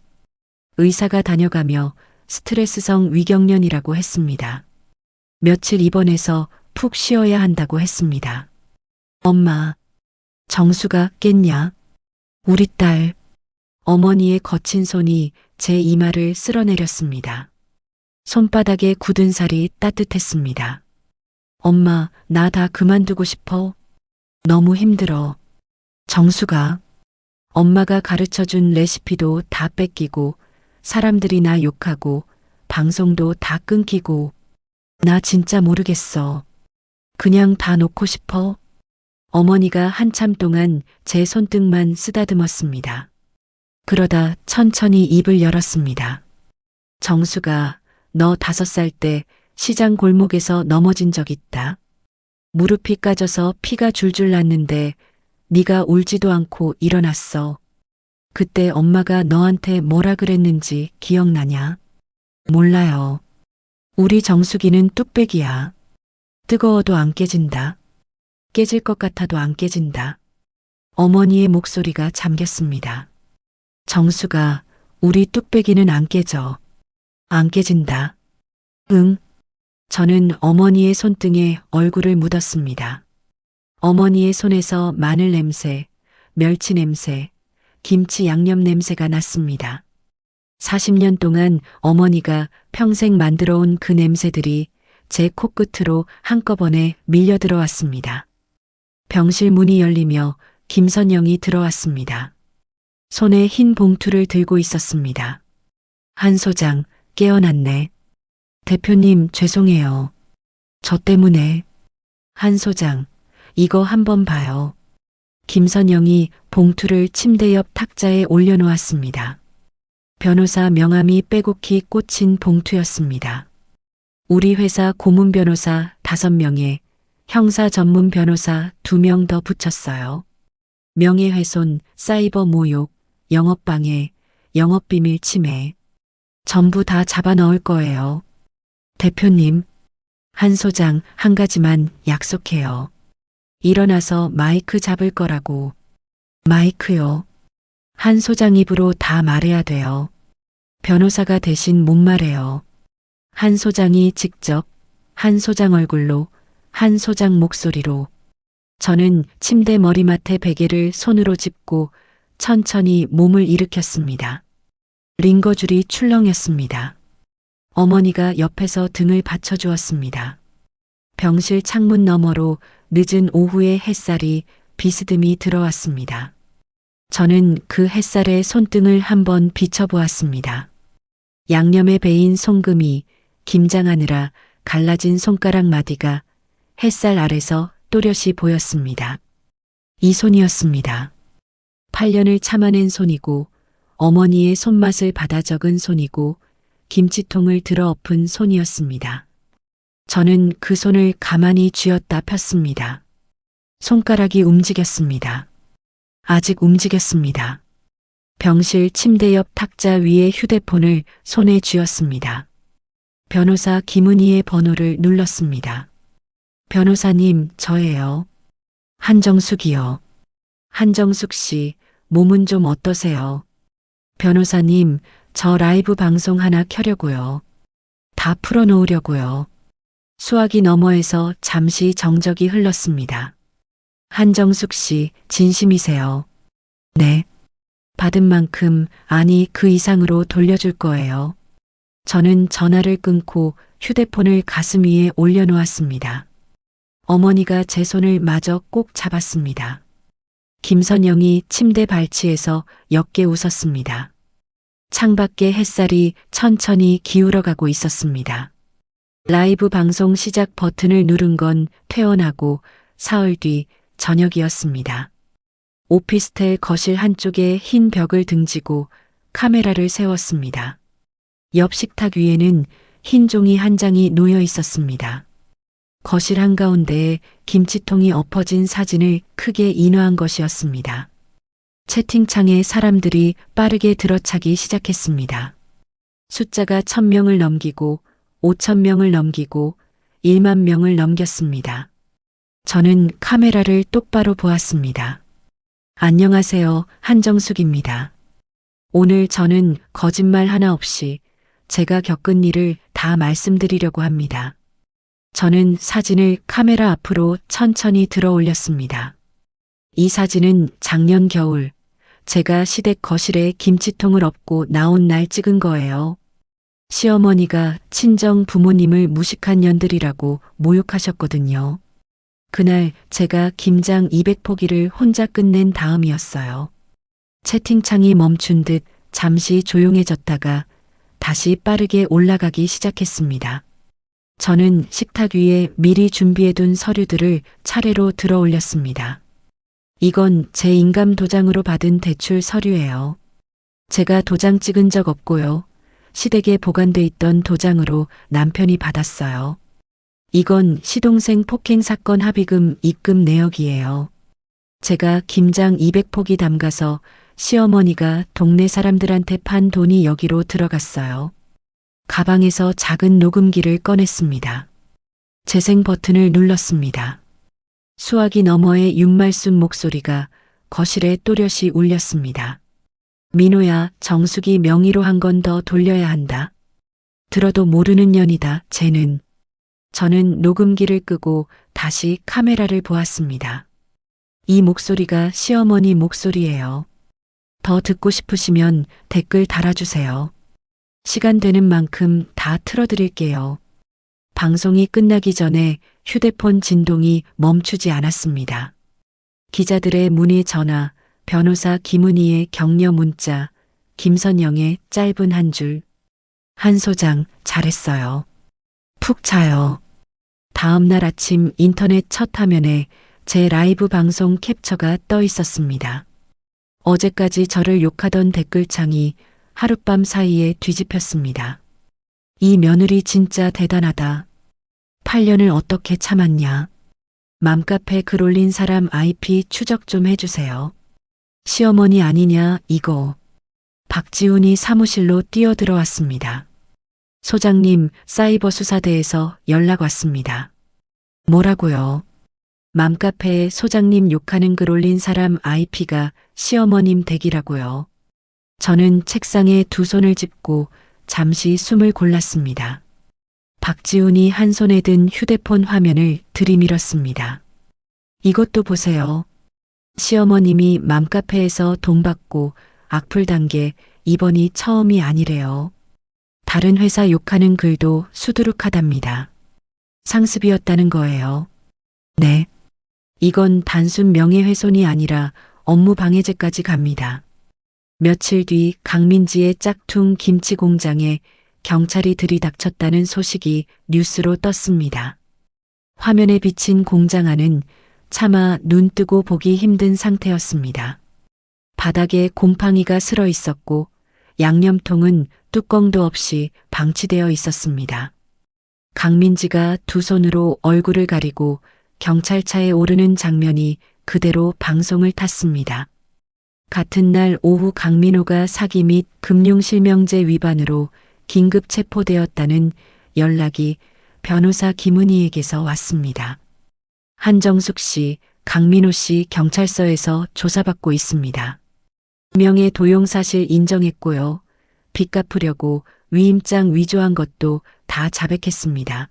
A: 의사가 다녀가며 스트레스성 위경련이라고 했습니다. 며칠 입원해서 푹 쉬어야 한다고 했습니다. 엄마, 정수가 깼냐? 우리 딸. 어머니의 거친 손이 제 이마를 쓸어내렸습니다. 손바닥에 굳은 살이 따뜻했습니다. 엄마, 나 다 그만두고 싶어. 너무 힘들어. 정수가. 엄마가 가르쳐준 레시피도 다 뺏기고 사람들이 나 욕하고 방송도 다 끊기고 나 진짜 모르겠어. 그냥 다 놓고 싶어. 어머니가 한참 동안 제 손등만 쓰다듬었습니다. 그러다 천천히 입을 열었습니다. 정수가, 너 5살 때 시장 골목에서 넘어진 적 있다. 무릎이 까져서 피가 줄줄 났는데 네가 울지도 않고 일어났어. 그때 엄마가 너한테 뭐라 그랬는지 기억나냐? 몰라요. 우리 정수기는 뚝배기야. 뜨거워도 안 깨진다. 깨질 것 같아도 안 깨진다. 어머니의 목소리가 잠겼습니다. 정수가, 우리 뚝배기는 안 깨져. 안 깨진다. 응. 저는 어머니의 손등에 얼굴을 묻었습니다. 어머니의 손에서 마늘 냄새, 멸치 냄새, 김치 양념 냄새가 났습니다. 40년 동안 어머니가 평생 만들어온 그 냄새들이 제 코끝으로 한꺼번에 밀려 들어왔습니다. 병실 문이 열리며 김선영이 들어왔습니다. 손에 흰 봉투를 들고 있었습니다. 한 소장, 깨어났네. 대표님, 죄송해요. 저 때문에. 한 소장, 이거 한번 봐요. 김선영이 봉투를 침대 옆 탁자에 올려놓았습니다. 변호사 명함이 빼곡히 꽂힌 봉투였습니다. 우리 회사 고문 변호사 5명에 형사 전문 변호사 2명 더 붙였어요. 명예훼손, 사이버 모욕, 영업방해, 영업비밀 침해. 전부 다 잡아 넣을 거예요. 대표님, 한 소장, 한 가지만 약속해요. 일어나서 마이크 잡을 거라고. 마이크요. 한 소장 입으로 다 말해야 돼요. 변호사가 대신 못 말해요. 한 소장이 직접, 한 소장 얼굴로, 한 소장 목소리로. 저는 침대 머리맡에 베개를 손으로 짚고 천천히 몸을 일으켰습니다. 링거줄이 출렁였습니다. 어머니가 옆에서 등을 받쳐주었습니다. 병실 창문 너머로 늦은 오후의 햇살이 비스듬히 들어왔습니다. 저는 그 햇살에 손등을 한번 비춰보았습니다. 양념에 베인 송금이 김장하느라 갈라진 손가락 마디가 햇살 아래서 또렷이 보였습니다. 이 손이었습니다. 8년을 참아낸 손이고 어머니의 손맛을 받아 적은 손이고 김치통을 들어 엎은 손이었습니다. 저는 그 손을 가만히 쥐었다 폈습니다. 손가락이 움직였습니다. 아직 움직였습니다. 병실 침대 옆 탁자 위에 휴대폰을 손에 쥐었습니다. 변호사 김은희의 번호를 눌렀습니다. 변호사님, 저예요. 한정숙이요. 한정숙 씨, 몸은 좀 어떠세요? 변호사님, 저 라이브 방송 하나 켜려고요. 다 풀어놓으려고요. 수화기 너머에서 잠시 정적이 흘렀습니다. 한정숙 씨, 진심이세요? 네. 받은 만큼, 아니 그 이상으로 돌려줄 거예요. 저는 전화를 끊고 휴대폰을 가슴 위에 올려놓았습니다. 어머니가 제 손을 마저 꼭 잡았습니다. 김선영이 침대 발치에서 옅게 웃었습니다. 창밖의 햇살이 천천히 기울어가고 있었습니다. 라이브 방송 시작 버튼을 누른 건 퇴원하고 사흘 뒤 저녁이었습니다. 오피스텔 거실 한쪽에 흰 벽을 등지고 카메라를 세웠습니다. 옆 식탁 위에는 흰 종이 한 장이 놓여 있었습니다. 거실 한가운데에 김치통이 엎어진 사진을 크게 인화한 것이었습니다. 채팅창에 사람들이 빠르게 들어차기 시작했습니다. 숫자가 1000명을 넘기고 5000명을 넘기고 1만 명을 넘겼습니다. 저는 카메라를 똑바로 보았습니다. 안녕하세요, 한정숙입니다. 오늘 저는 거짓말 하나 없이 제가 겪은 일을 다 말씀드리려고 합니다. 저는 사진을 카메라 앞으로 천천히 들어 올렸습니다. 이 사진은 작년 겨울 제가 시댁 거실에 김치통을 엎고 나온 날 찍은 거예요. 시어머니가 친정 부모님을 무식한 년들이라고 모욕하셨거든요. 그날 제가 김장 200포기를 혼자 끝낸 다음이었어요. 채팅창이 멈춘 듯 잠시 조용해졌다가 다시 빠르게 올라가기 시작했습니다. 저는 식탁 위에 미리 준비해둔 서류들을 차례로 들어 올렸습니다. 이건 제 인감 도장으로 받은 대출 서류예요. 제가 도장 찍은 적 없고요. 시댁에 보관돼 있던 도장으로 남편이 받았어요. 이건 시동생 폭행 사건 합의금 입금 내역이에요. 제가 김장 200포기 담가서 시어머니가 동네 사람들한테 판 돈이 여기로 들어갔어요. 가방에서 작은 녹음기를 꺼냈습니다. 재생 버튼을 눌렀습니다. 수화기 너머의 윤말순 목소리가 거실에 또렷이 울렸습니다. 민호야, 정숙이 명의로 한 건 더 돌려야 한다. 들어도 모르는 년이다, 쟤는. 저는 녹음기를 끄고 다시 카메라를 보았습니다. 이 목소리가 시어머니 목소리예요. 더 듣고 싶으시면 댓글 달아주세요. 시간 되는 만큼 다 틀어드릴게요. 방송이 끝나기 전에 휴대폰 진동이 멈추지 않았습니다. 기자들의 문의 전화, 변호사 김은희의 격려 문자, 김선영의 짧은 한 줄. 한 소장, 잘했어요. 푹 자요. 다음 날 아침 인터넷 첫 화면에 제 라이브 방송 캡처가 떠 있었습니다. 어제까지 저를 욕하던 댓글창이 하룻밤 사이에 뒤집혔습니다. 이 며느리 진짜 대단하다. 8년을 어떻게 참았냐. 맘카페 글 올린 사람 IP 추적 좀 해주세요. 시어머니 아니냐 이거. 박지훈이 사무실로 뛰어들어왔습니다. 소장님, 사이버 수사대에서 연락 왔습니다. 뭐라고요? 맘카페에 소장님 욕하는 글 올린 사람 IP가 시어머님 댁이라고요. 저는 책상에 두 손을 짚고 잠시 숨을 골랐습니다. 박지훈이 한 손에 든 휴대폰 화면을 들이밀었습니다. 이것도 보세요. 시어머님이 맘카페에서 돈 받고 악플 단 게 이번이 처음이 아니래요. 다른 회사 욕하는 글도 수두룩하답니다. 상습이었다는 거예요. 네. 이건 단순 명예훼손이 아니라 업무 방해죄까지 갑니다. 며칠 뒤 강민지의 짝퉁 김치 공장에 경찰이 들이닥쳤다는 소식이 뉴스로 떴습니다. 화면에 비친 공장 안은 차마 눈 뜨고 보기 힘든 상태였습니다. 바닥에 곰팡이가 슬어 있었고 양념통은 뚜껑도 없이 방치되어 있었습니다. 강민지가 두 손으로 얼굴을 가리고 경찰차에 오르는 장면이 그대로 방송을 탔습니다. 같은 날 오후 강민호가 사기 및 금융실명제 위반으로 긴급 체포되었다는 연락이 변호사 김은희에게서 왔습니다. 한정숙 씨, 강민호 씨 경찰서에서 조사받고 있습니다. 명의 도용 사실 인정했고요. 빚 갚으려고 위임장 위조한 것도 다 자백했습니다.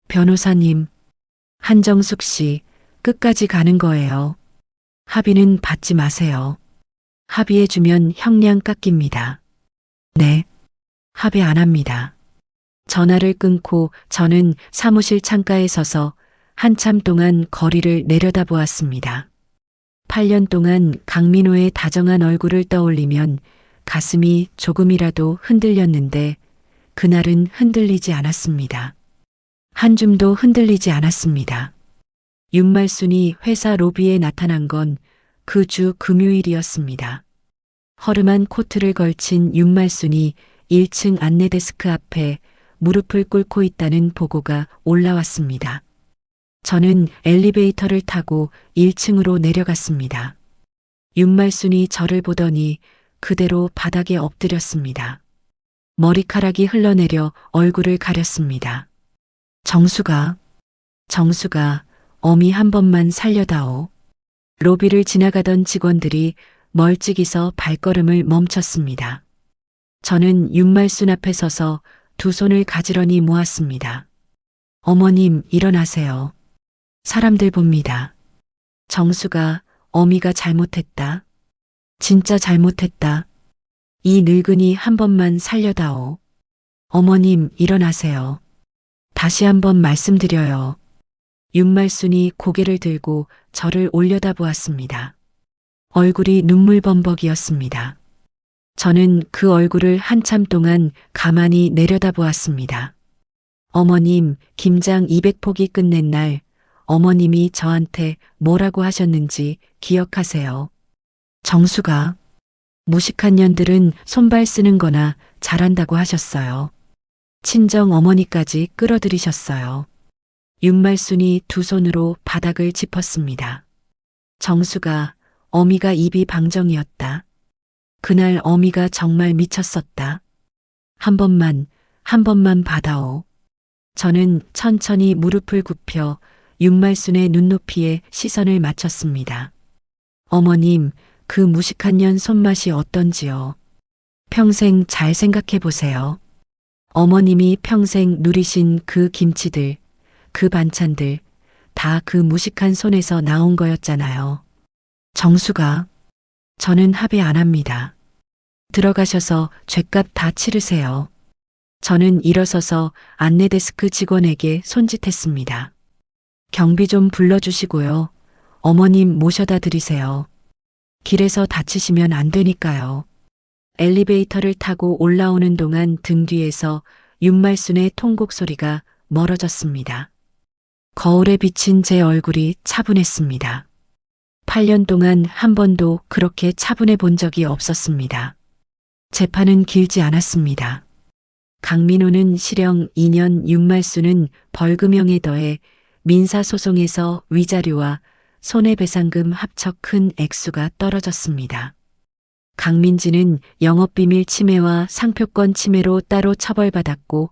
A: 변호사님, 한정숙 씨 끝까지 가는 거예요. 합의는 받지 마세요. 합의해주면 형량 깎입니다. 네, 합의 안 합니다. 전화를 끊고 저는 사무실 창가에 서서 한참 동안 거리를 내려다보았습니다. 8년 동안 강민호의 다정한 얼굴을 떠올리면 가슴이 조금이라도 흔들렸는데 그날은 흔들리지 않았습니다. 한 줌도 흔들리지 않았습니다. 윤말순이 회사 로비에 나타난 건 그 주 금요일이었습니다. 허름한 코트를 걸친 윤말순이 1층 안내데스크 앞에 무릎을 꿇고 있다는 보고가 올라왔습니다. 저는 엘리베이터를 타고 1층으로 내려갔습니다. 윤말순이 저를 보더니 그대로 바닥에 엎드렸습니다. 머리카락이 흘러내려 얼굴을 가렸습니다. 정수가, 어미 한 번만 살려다오. 로비를 지나가던 직원들이 멀찍이서 발걸음을 멈췄습니다. 저는 윤말순 앞에 서서 두 손을 가지런히 모았습니다. 어머님, 일어나세요. 사람들 봅니다. 정수가, 어미가 잘못했다. 진짜 잘못했다. 이 늙은이 한 번만 살려다오. 어머님, 일어나세요. 다시 한번 말씀드려요. 윤말순이 고개를 들고 저를 올려다보았습니다. 얼굴이 눈물범벅이었습니다. 저는 그 얼굴을 한참 동안 가만히 내려다보았습니다. 어머님, 김장 200포기 끝낸 날 어머님이 저한테 뭐라고 하셨는지 기억하세요? 정수가 무식한 년들은 손발 쓰는 거나 잘한다고 하셨어요. 친정 어머니까지 끌어들이셨어요. 윤말순이 두 손으로 바닥을 짚었습니다. 정수가 어미가 입이 방정이었다. 그날 어미가 정말 미쳤었다. 한 번만 받아오. 저는 천천히 무릎을 굽혀 윤말순의 눈높이에 시선을 맞췄습니다. 어머님, 그 무식한 년 손맛이 어떤지요? 평생 잘 생각해 보세요. 어머님이 평생 누리신 그 김치들, 그 반찬들, 다 그 무식한 손에서 나온 거였잖아요. 정수가, 저는 합의 안 합니다. 들어가셔서 죗값 다 치르세요. 저는 일어서서 안내데스크 직원에게 손짓했습니다. 경비 좀 불러주시고요. 어머님 모셔다 드리세요. 길에서 다치시면 안 되니까요. 엘리베이터를 타고 올라오는 동안 등 뒤에서 윤말순의 통곡 소리가 멀어졌습니다. 거울에 비친 제 얼굴이 차분했습니다. 8년 동안 한 번도 그렇게 차분해 본 적이 없었습니다. 재판은 길지 않았습니다. 강민호는 실형 2년, 윤말순은 벌금형에 더해 민사소송에서 위자료와 손해배상금 합쳐 큰 액수가 떨어졌습니다. 강민지는 영업비밀 침해와 상표권 침해로 따로 처벌받았고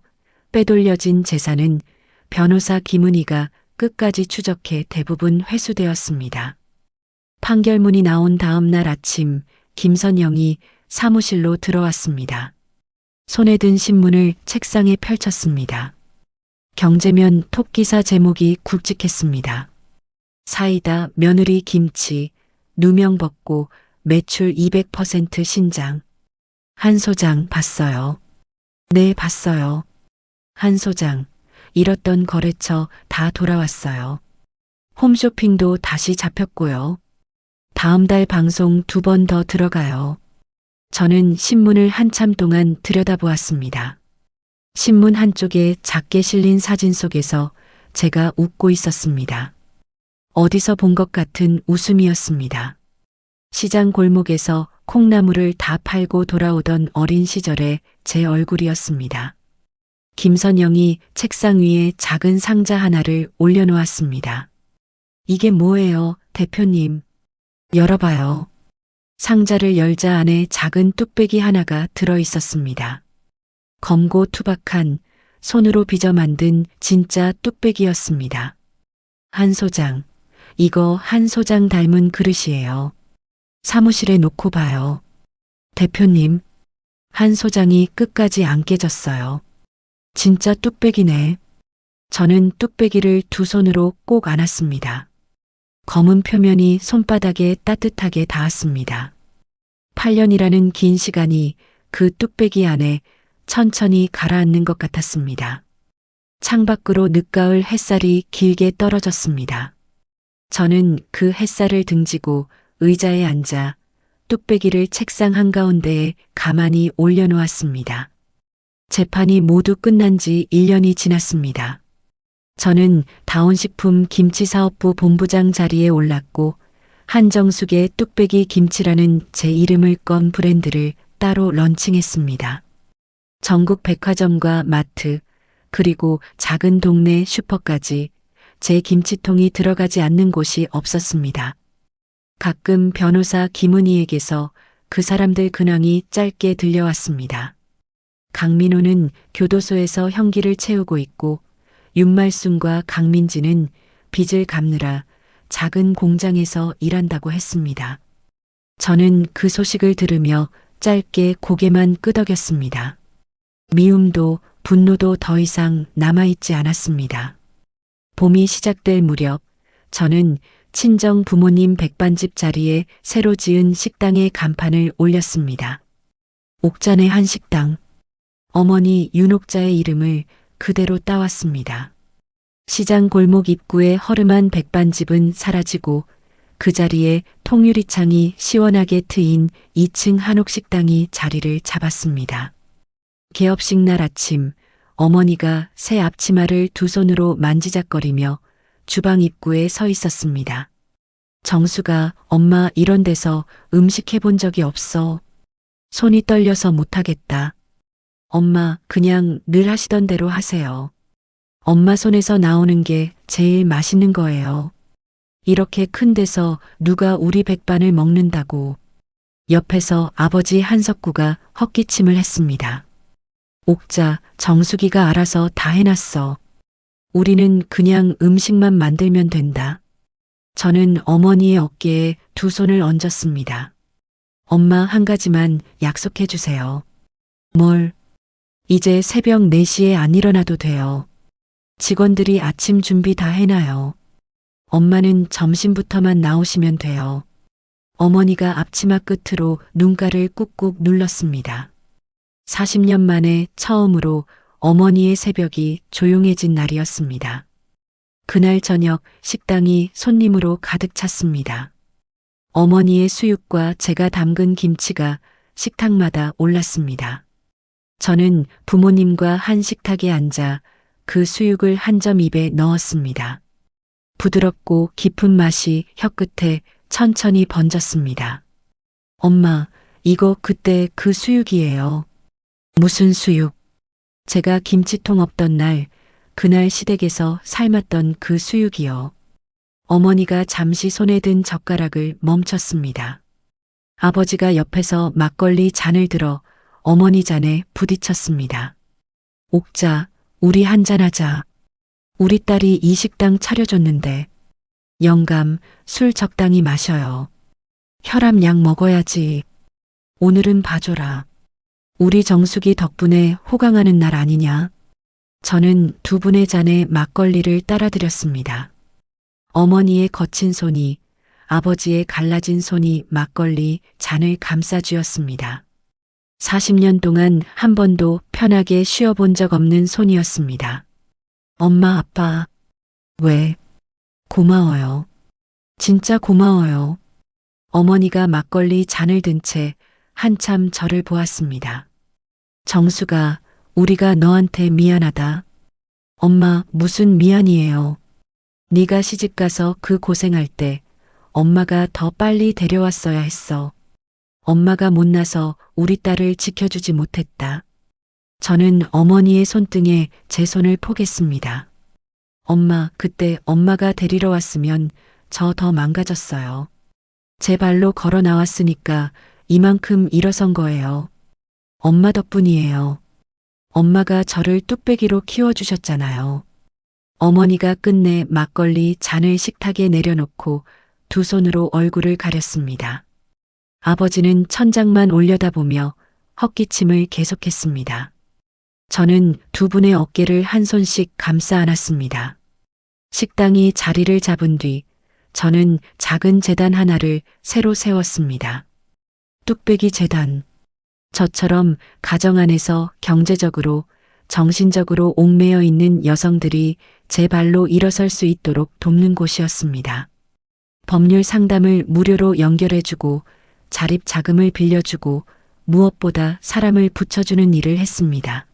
A: 빼돌려진 재산은 변호사 김은희가 끝까지 추적해 대부분 회수되었습니다. 판결문이 나온 다음 날 아침 김선영이 사무실로 들어왔습니다. 손에 든 신문을 책상에 펼쳤습니다. 경제면 톱기사 제목이 굵직했습니다. 사이다, 며느리 김치, 누명 벗고 매출 200% 신장. 한 소장 봤어요. 네, 봤어요. 한 소장, 잃었던 거래처 다 돌아왔어요. 홈쇼핑도 다시 잡혔고요. 다음 달 방송 2번 더 들어가요. 저는 신문을 한참 동안 들여다보았습니다. 신문 한쪽에 작게 실린 사진 속에서 제가 웃고 있었습니다. 어디서 본 것 같은 웃음이었습니다. 시장 골목에서 콩나물을 다 팔고 돌아오던 어린 시절의 제 얼굴이었습니다. 김선영이 책상 위에 작은 상자 하나를 올려놓았습니다. 이게 뭐예요, 대표님? 열어봐요. 상자를 열자 안에 작은 뚝배기 하나가 들어 있었습니다. 검고 투박한 손으로 빚어 만든 진짜 뚝배기였습니다. 한 소장, 이거 한 소장 닮은 그릇이에요. 사무실에 놓고 봐요. 대표님, 한 소장이 끝까지 안 깨졌어요. 진짜 뚝배기네. 저는 뚝배기를 두 손으로 꼭 안았습니다. 검은 표면이 손바닥에 따뜻하게 닿았습니다. 8년이라는 긴 시간이 그 뚝배기 안에 천천히 가라앉는 것 같았습니다. 창밖으로 늦가을 햇살이 길게 떨어졌습니다. 저는 그 햇살을 등지고 의자에 앉아 뚝배기를 책상 한가운데에 가만히 올려놓았습니다. 재판이 모두 끝난 지 1년이 지났습니다. 저는 다온식품 김치사업부 본부장 자리에 올랐고 한정숙의 뚝배기 김치라는 제 이름을 건 브랜드를 따로 런칭했습니다. 전국 백화점과 마트, 그리고 작은 동네 슈퍼까지 제 김치통이 들어가지 않는 곳이 없었습니다. 가끔 변호사 김은희에게서 그 사람들 근황이 짧게 들려왔습니다. 강민호는 교도소에서 형기를 채우고 있고 윤말순과 강민지는 빚을 갚느라 작은 공장에서 일한다고 했습니다. 저는 그 소식을 들으며 짧게 고개만 끄덕였습니다. 미움도 분노도 더 이상 남아있지 않았습니다. 봄이 시작될 무렵 저는 친정 부모님 백반집 자리에 새로 지은 식당의 간판을 올렸습니다. 옥잔의 한 식당. 어머니 윤옥자의 이름을 그대로 따왔습니다. 시장 골목 입구의 허름한 백반집은 사라지고 그 자리에 통유리창이 시원하게 트인 2층 한옥식당이 자리를 잡았습니다. 개업식 날 아침 어머니가 새 앞치마를 두 손으로 만지작거리며 주방 입구에 서 있었습니다. 정수가 엄마 이런 데서 음식 해본 적이 없어. 손이 떨려서 못하겠다. 엄마 그냥 늘 하시던 대로 하세요. 엄마 손에서 나오는 게 제일 맛있는 거예요. 이렇게 큰 데서 누가 우리 백반을 먹는다고. 옆에서 아버지 한석구가 헛기침을 했습니다. 옥자, 정수기가 알아서 다 해놨어. 우리는 그냥 음식만 만들면 된다. 저는 어머니의 어깨에 두 손을 얹었습니다. 엄마 한 가지만 약속해 주세요. 뭘? 이제 새벽 4시에 안 일어나도 돼요. 직원들이 아침 준비 다 해놔요. 엄마는 점심부터만 나오시면 돼요. 어머니가 앞치마 끝으로 눈가를 꾹꾹 눌렀습니다. 40년 만에 처음으로 어머니의 새벽이 조용해진 날이었습니다. 그날 저녁 식당이 손님으로 가득 찼습니다. 어머니의 수육과 제가 담근 김치가 식탁마다 올랐습니다. 저는 부모님과 한 식탁에 앉아 그 수육을 한 점 입에 넣었습니다. 부드럽고 깊은 맛이 혀끝에 천천히 번졌습니다. 엄마, 이거 그때 그 수육이에요. 무슨 수육? 제가 김치통 없던 날, 그날 시댁에서 삶았던 그 수육이요. 어머니가 잠시 손에 든 젓가락을 멈췄습니다. 아버지가 옆에서 막걸리 잔을 들어 어머니 잔에 부딪혔습니다. 옥자, 우리 한잔하자. 우리 딸이 이 식당 차려줬는데. 영감, 술 적당히 마셔요. 혈압 약 먹어야지. 오늘은 봐줘라. 우리 정숙이 덕분에 호강하는 날 아니냐. 저는 두 분의 잔에 막걸리를 따라드렸습니다. 어머니의 거친 손이, 아버지의 갈라진 손이 막걸리 잔을 감싸쥐었습니다. 40년 동안 한 번도 편하게 쉬어본 적 없는 손이었습니다. 엄마, 아빠. 왜? 고마워요. 진짜 고마워요. 어머니가 막걸리 잔을 든 채 한참 저를 보았습니다. 정수가, 우리가 너한테 미안하다. 엄마, 무슨 미안이에요. 네가 시집가서 그 고생할 때 엄마가 더 빨리 데려왔어야 했어. 엄마가 못나서 우리 딸을 지켜주지 못했다. 저는 어머니의 손등에 제 손을 포겠습니다. 엄마, 그때 엄마가 데리러 왔으면 저 더 망가졌어요. 제 발로 걸어 나왔으니까 이만큼 일어선 거예요. 엄마 덕분이에요. 엄마가 저를 뚝배기로 키워주셨잖아요. 어머니가 끝내 막걸리 잔을 식탁에 내려놓고 두 손으로 얼굴을 가렸습니다. 아버지는 천장만 올려다보며 헛기침을 계속했습니다. 저는 두 분의 어깨를 한 손씩 감싸 안았습니다. 식당이 자리를 잡은 뒤 저는 작은 재단 하나를 새로 세웠습니다. 뚝배기 재단. 저처럼 가정 안에서 경제적으로, 정신적으로 옥매여 있는 여성들이 제 발로 일어설 수 있도록 돕는 곳이었습니다. 법률 상담을 무료로 연결해주고 자립 자금을 빌려주고 무엇보다 사람을 붙여주는 일을 했습니다.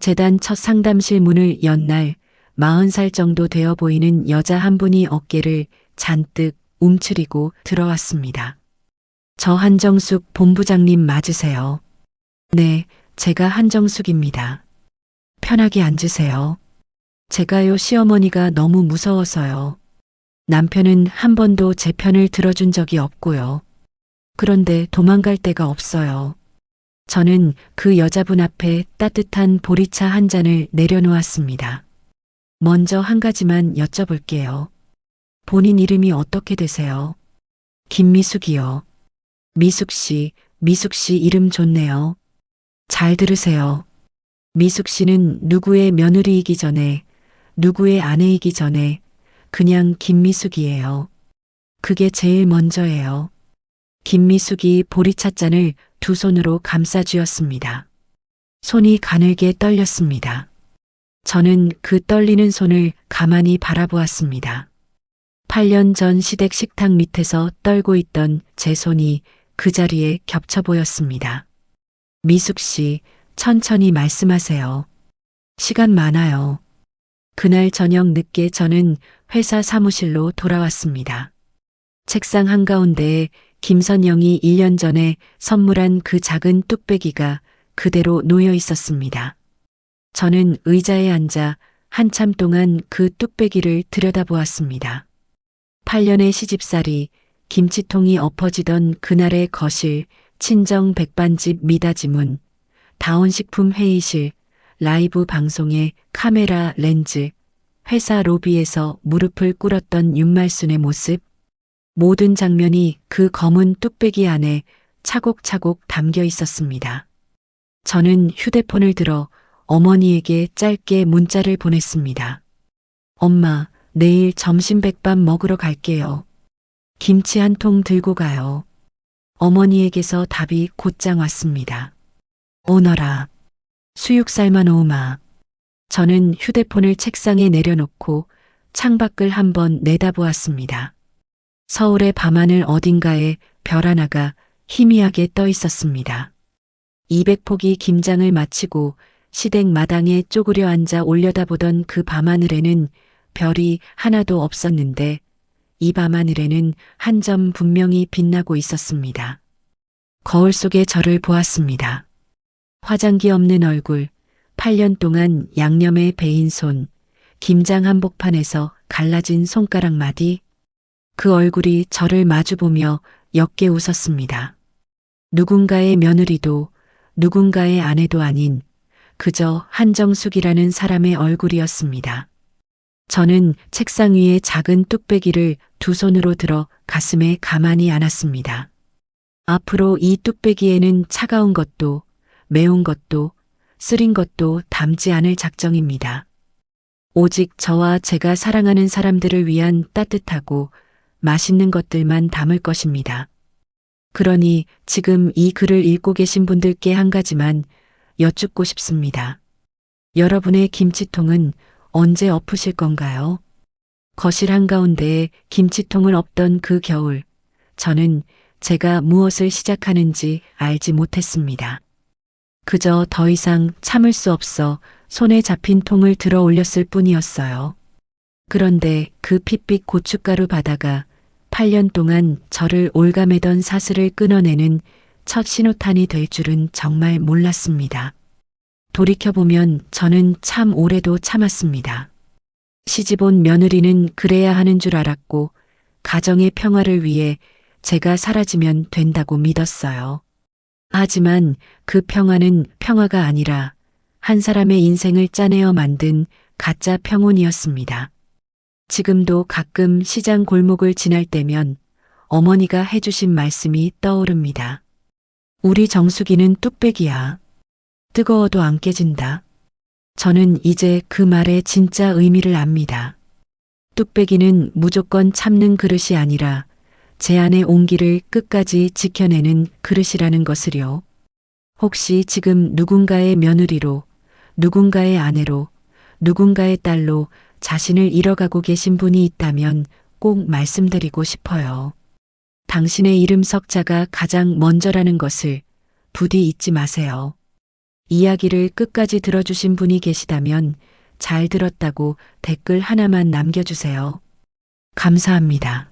A: 재단 첫 상담실 문을 연 날 40살 정도 되어 보이는 여자 한 분이 어깨를 잔뜩 움츠리고 들어왔습니다. 저 한정숙 본부장님 맞으세요? 네, 제가 한정숙입니다. 편하게 앉으세요. 제가요 시어머니가 너무 무서워서요. 남편은 한 번도 제 편을 들어준 적이 없고요. 그런데 도망갈 데가 없어요. 저는 그 여자분 앞에 따뜻한 보리차 한 잔을 내려놓았습니다. 먼저 한 가지만 여쭤볼게요. 본인 이름이 어떻게 되세요? 김미숙이요. 미숙 씨 이름 좋네요. 잘 들으세요. 미숙 씨는 누구의 며느리이기 전에, 누구의 아내이기 전에 그냥 김미숙이에요. 그게 제일 먼저예요. 김미숙이 보리차 잔을 두 손으로 감싸 쥐었습니다. 손이 가늘게 떨렸습니다. 저는 그 떨리는 손을 가만히 바라보았습니다. 8년 전 시댁 식탁 밑에서 떨고 있던 제 손이 그 자리에 겹쳐 보였습니다. 미숙 씨, 천천히 말씀하세요. 시간 많아요. 그날 저녁 늦게 저는 회사 사무실로 돌아왔습니다. 책상 한가운데에 김선영이 1년 전에 선물한 그 작은 뚝배기가 그대로 놓여 있었습니다. 저는 의자에 앉아 한참 동안 그 뚝배기를 들여다보았습니다. 8년의 시집살이, 김치통이 엎어지던 그날의 거실, 친정 백반집 미닫이문, 다원식품 회의실, 라이브 방송의 카메라 렌즈, 회사 로비에서 무릎을 꿇었던 윤말순의 모습, 모든 장면이 그 검은 뚝배기 안에 차곡차곡 담겨 있었습니다. 저는 휴대폰을 들어 어머니에게 짧게 문자를 보냈습니다. 엄마, 내일 점심 백반 먹으러 갈게요. 김치 한 통 들고 가요. 어머니에게서 답이 곧장 왔습니다. 오너라. 수육 삶아놓으마. 저는 휴대폰을 책상에 내려놓고 창밖을 한번 내다보았습니다. 서울의 밤하늘 어딘가에 별 하나가 희미하게 떠 있었습니다. 200포기 김장을 마치고 시댁 마당에 쪼그려 앉아 올려다보던 그 밤하늘에는 별이 하나도 없었는데 이 밤하늘에는 한 점 분명히 빛나고 있었습니다. 거울 속에 저를 보았습니다. 화장기 없는 얼굴, 8년 동안 양념에 베인 손, 김장 한복판에서 갈라진 손가락 마디, 그 얼굴이 저를 마주보며 옅게 웃었습니다. 누군가의 며느리도 누군가의 아내도 아닌 그저 한정숙이라는 사람의 얼굴이었습니다. 저는 책상 위에 작은 뚝배기를 두 손으로 들어 가슴에 가만히 안았습니다. 앞으로 이 뚝배기에는 차가운 것도 매운 것도 쓰린 것도 담지 않을 작정입니다. 오직 저와 제가 사랑하는 사람들을 위한 따뜻하고 맛있는 것들만 담을 것입니다. 그러니 지금 이 글을 읽고 계신 분들께 한 가지만 여쭙고 싶습니다. 여러분의 김치통은 언제 엎으실 건가요? 거실 한가운데에 김치통을 엎던 그 겨울, 저는 제가 무엇을 시작하는지 알지 못했습니다. 그저 더 이상 참을 수 없어 손에 잡힌 통을 들어 올렸을 뿐이었어요. 그런데 그 핏빛 고춧가루 바다가 8년 동안 저를 올가매던 사슬을 끊어내는 첫 신호탄이 될 줄은 정말 몰랐습니다. 돌이켜보면 저는 참 오래도 참았습니다. 시집온 며느리는 그래야 하는 줄 알았고 가정의 평화를 위해 제가 사라지면 된다고 믿었어요. 하지만 그 평화는 평화가 아니라 한 사람의 인생을 짜내어 만든 가짜 평온이었습니다. 지금도 가끔 시장 골목을 지날 때면 어머니가 해주신 말씀이 떠오릅니다. 우리 정수기는 뚝배기야. 뜨거워도 안 깨진다. 저는 이제 그 말의 진짜 의미를 압니다. 뚝배기는 무조건 참는 그릇이 아니라 제 안의 온기를 끝까지 지켜내는 그릇이라는 것을요. 혹시 지금 누군가의 며느리로, 누군가의 아내로, 누군가의 딸로 자신을 잃어가고 계신 분이 있다면 꼭 말씀드리고 싶어요. 당신의 이름 석자가 가장 먼저라는 것을 부디 잊지 마세요. 이야기를 끝까지 들어주신 분이 계시다면 잘 들었다고 댓글 하나만 남겨주세요. 감사합니다.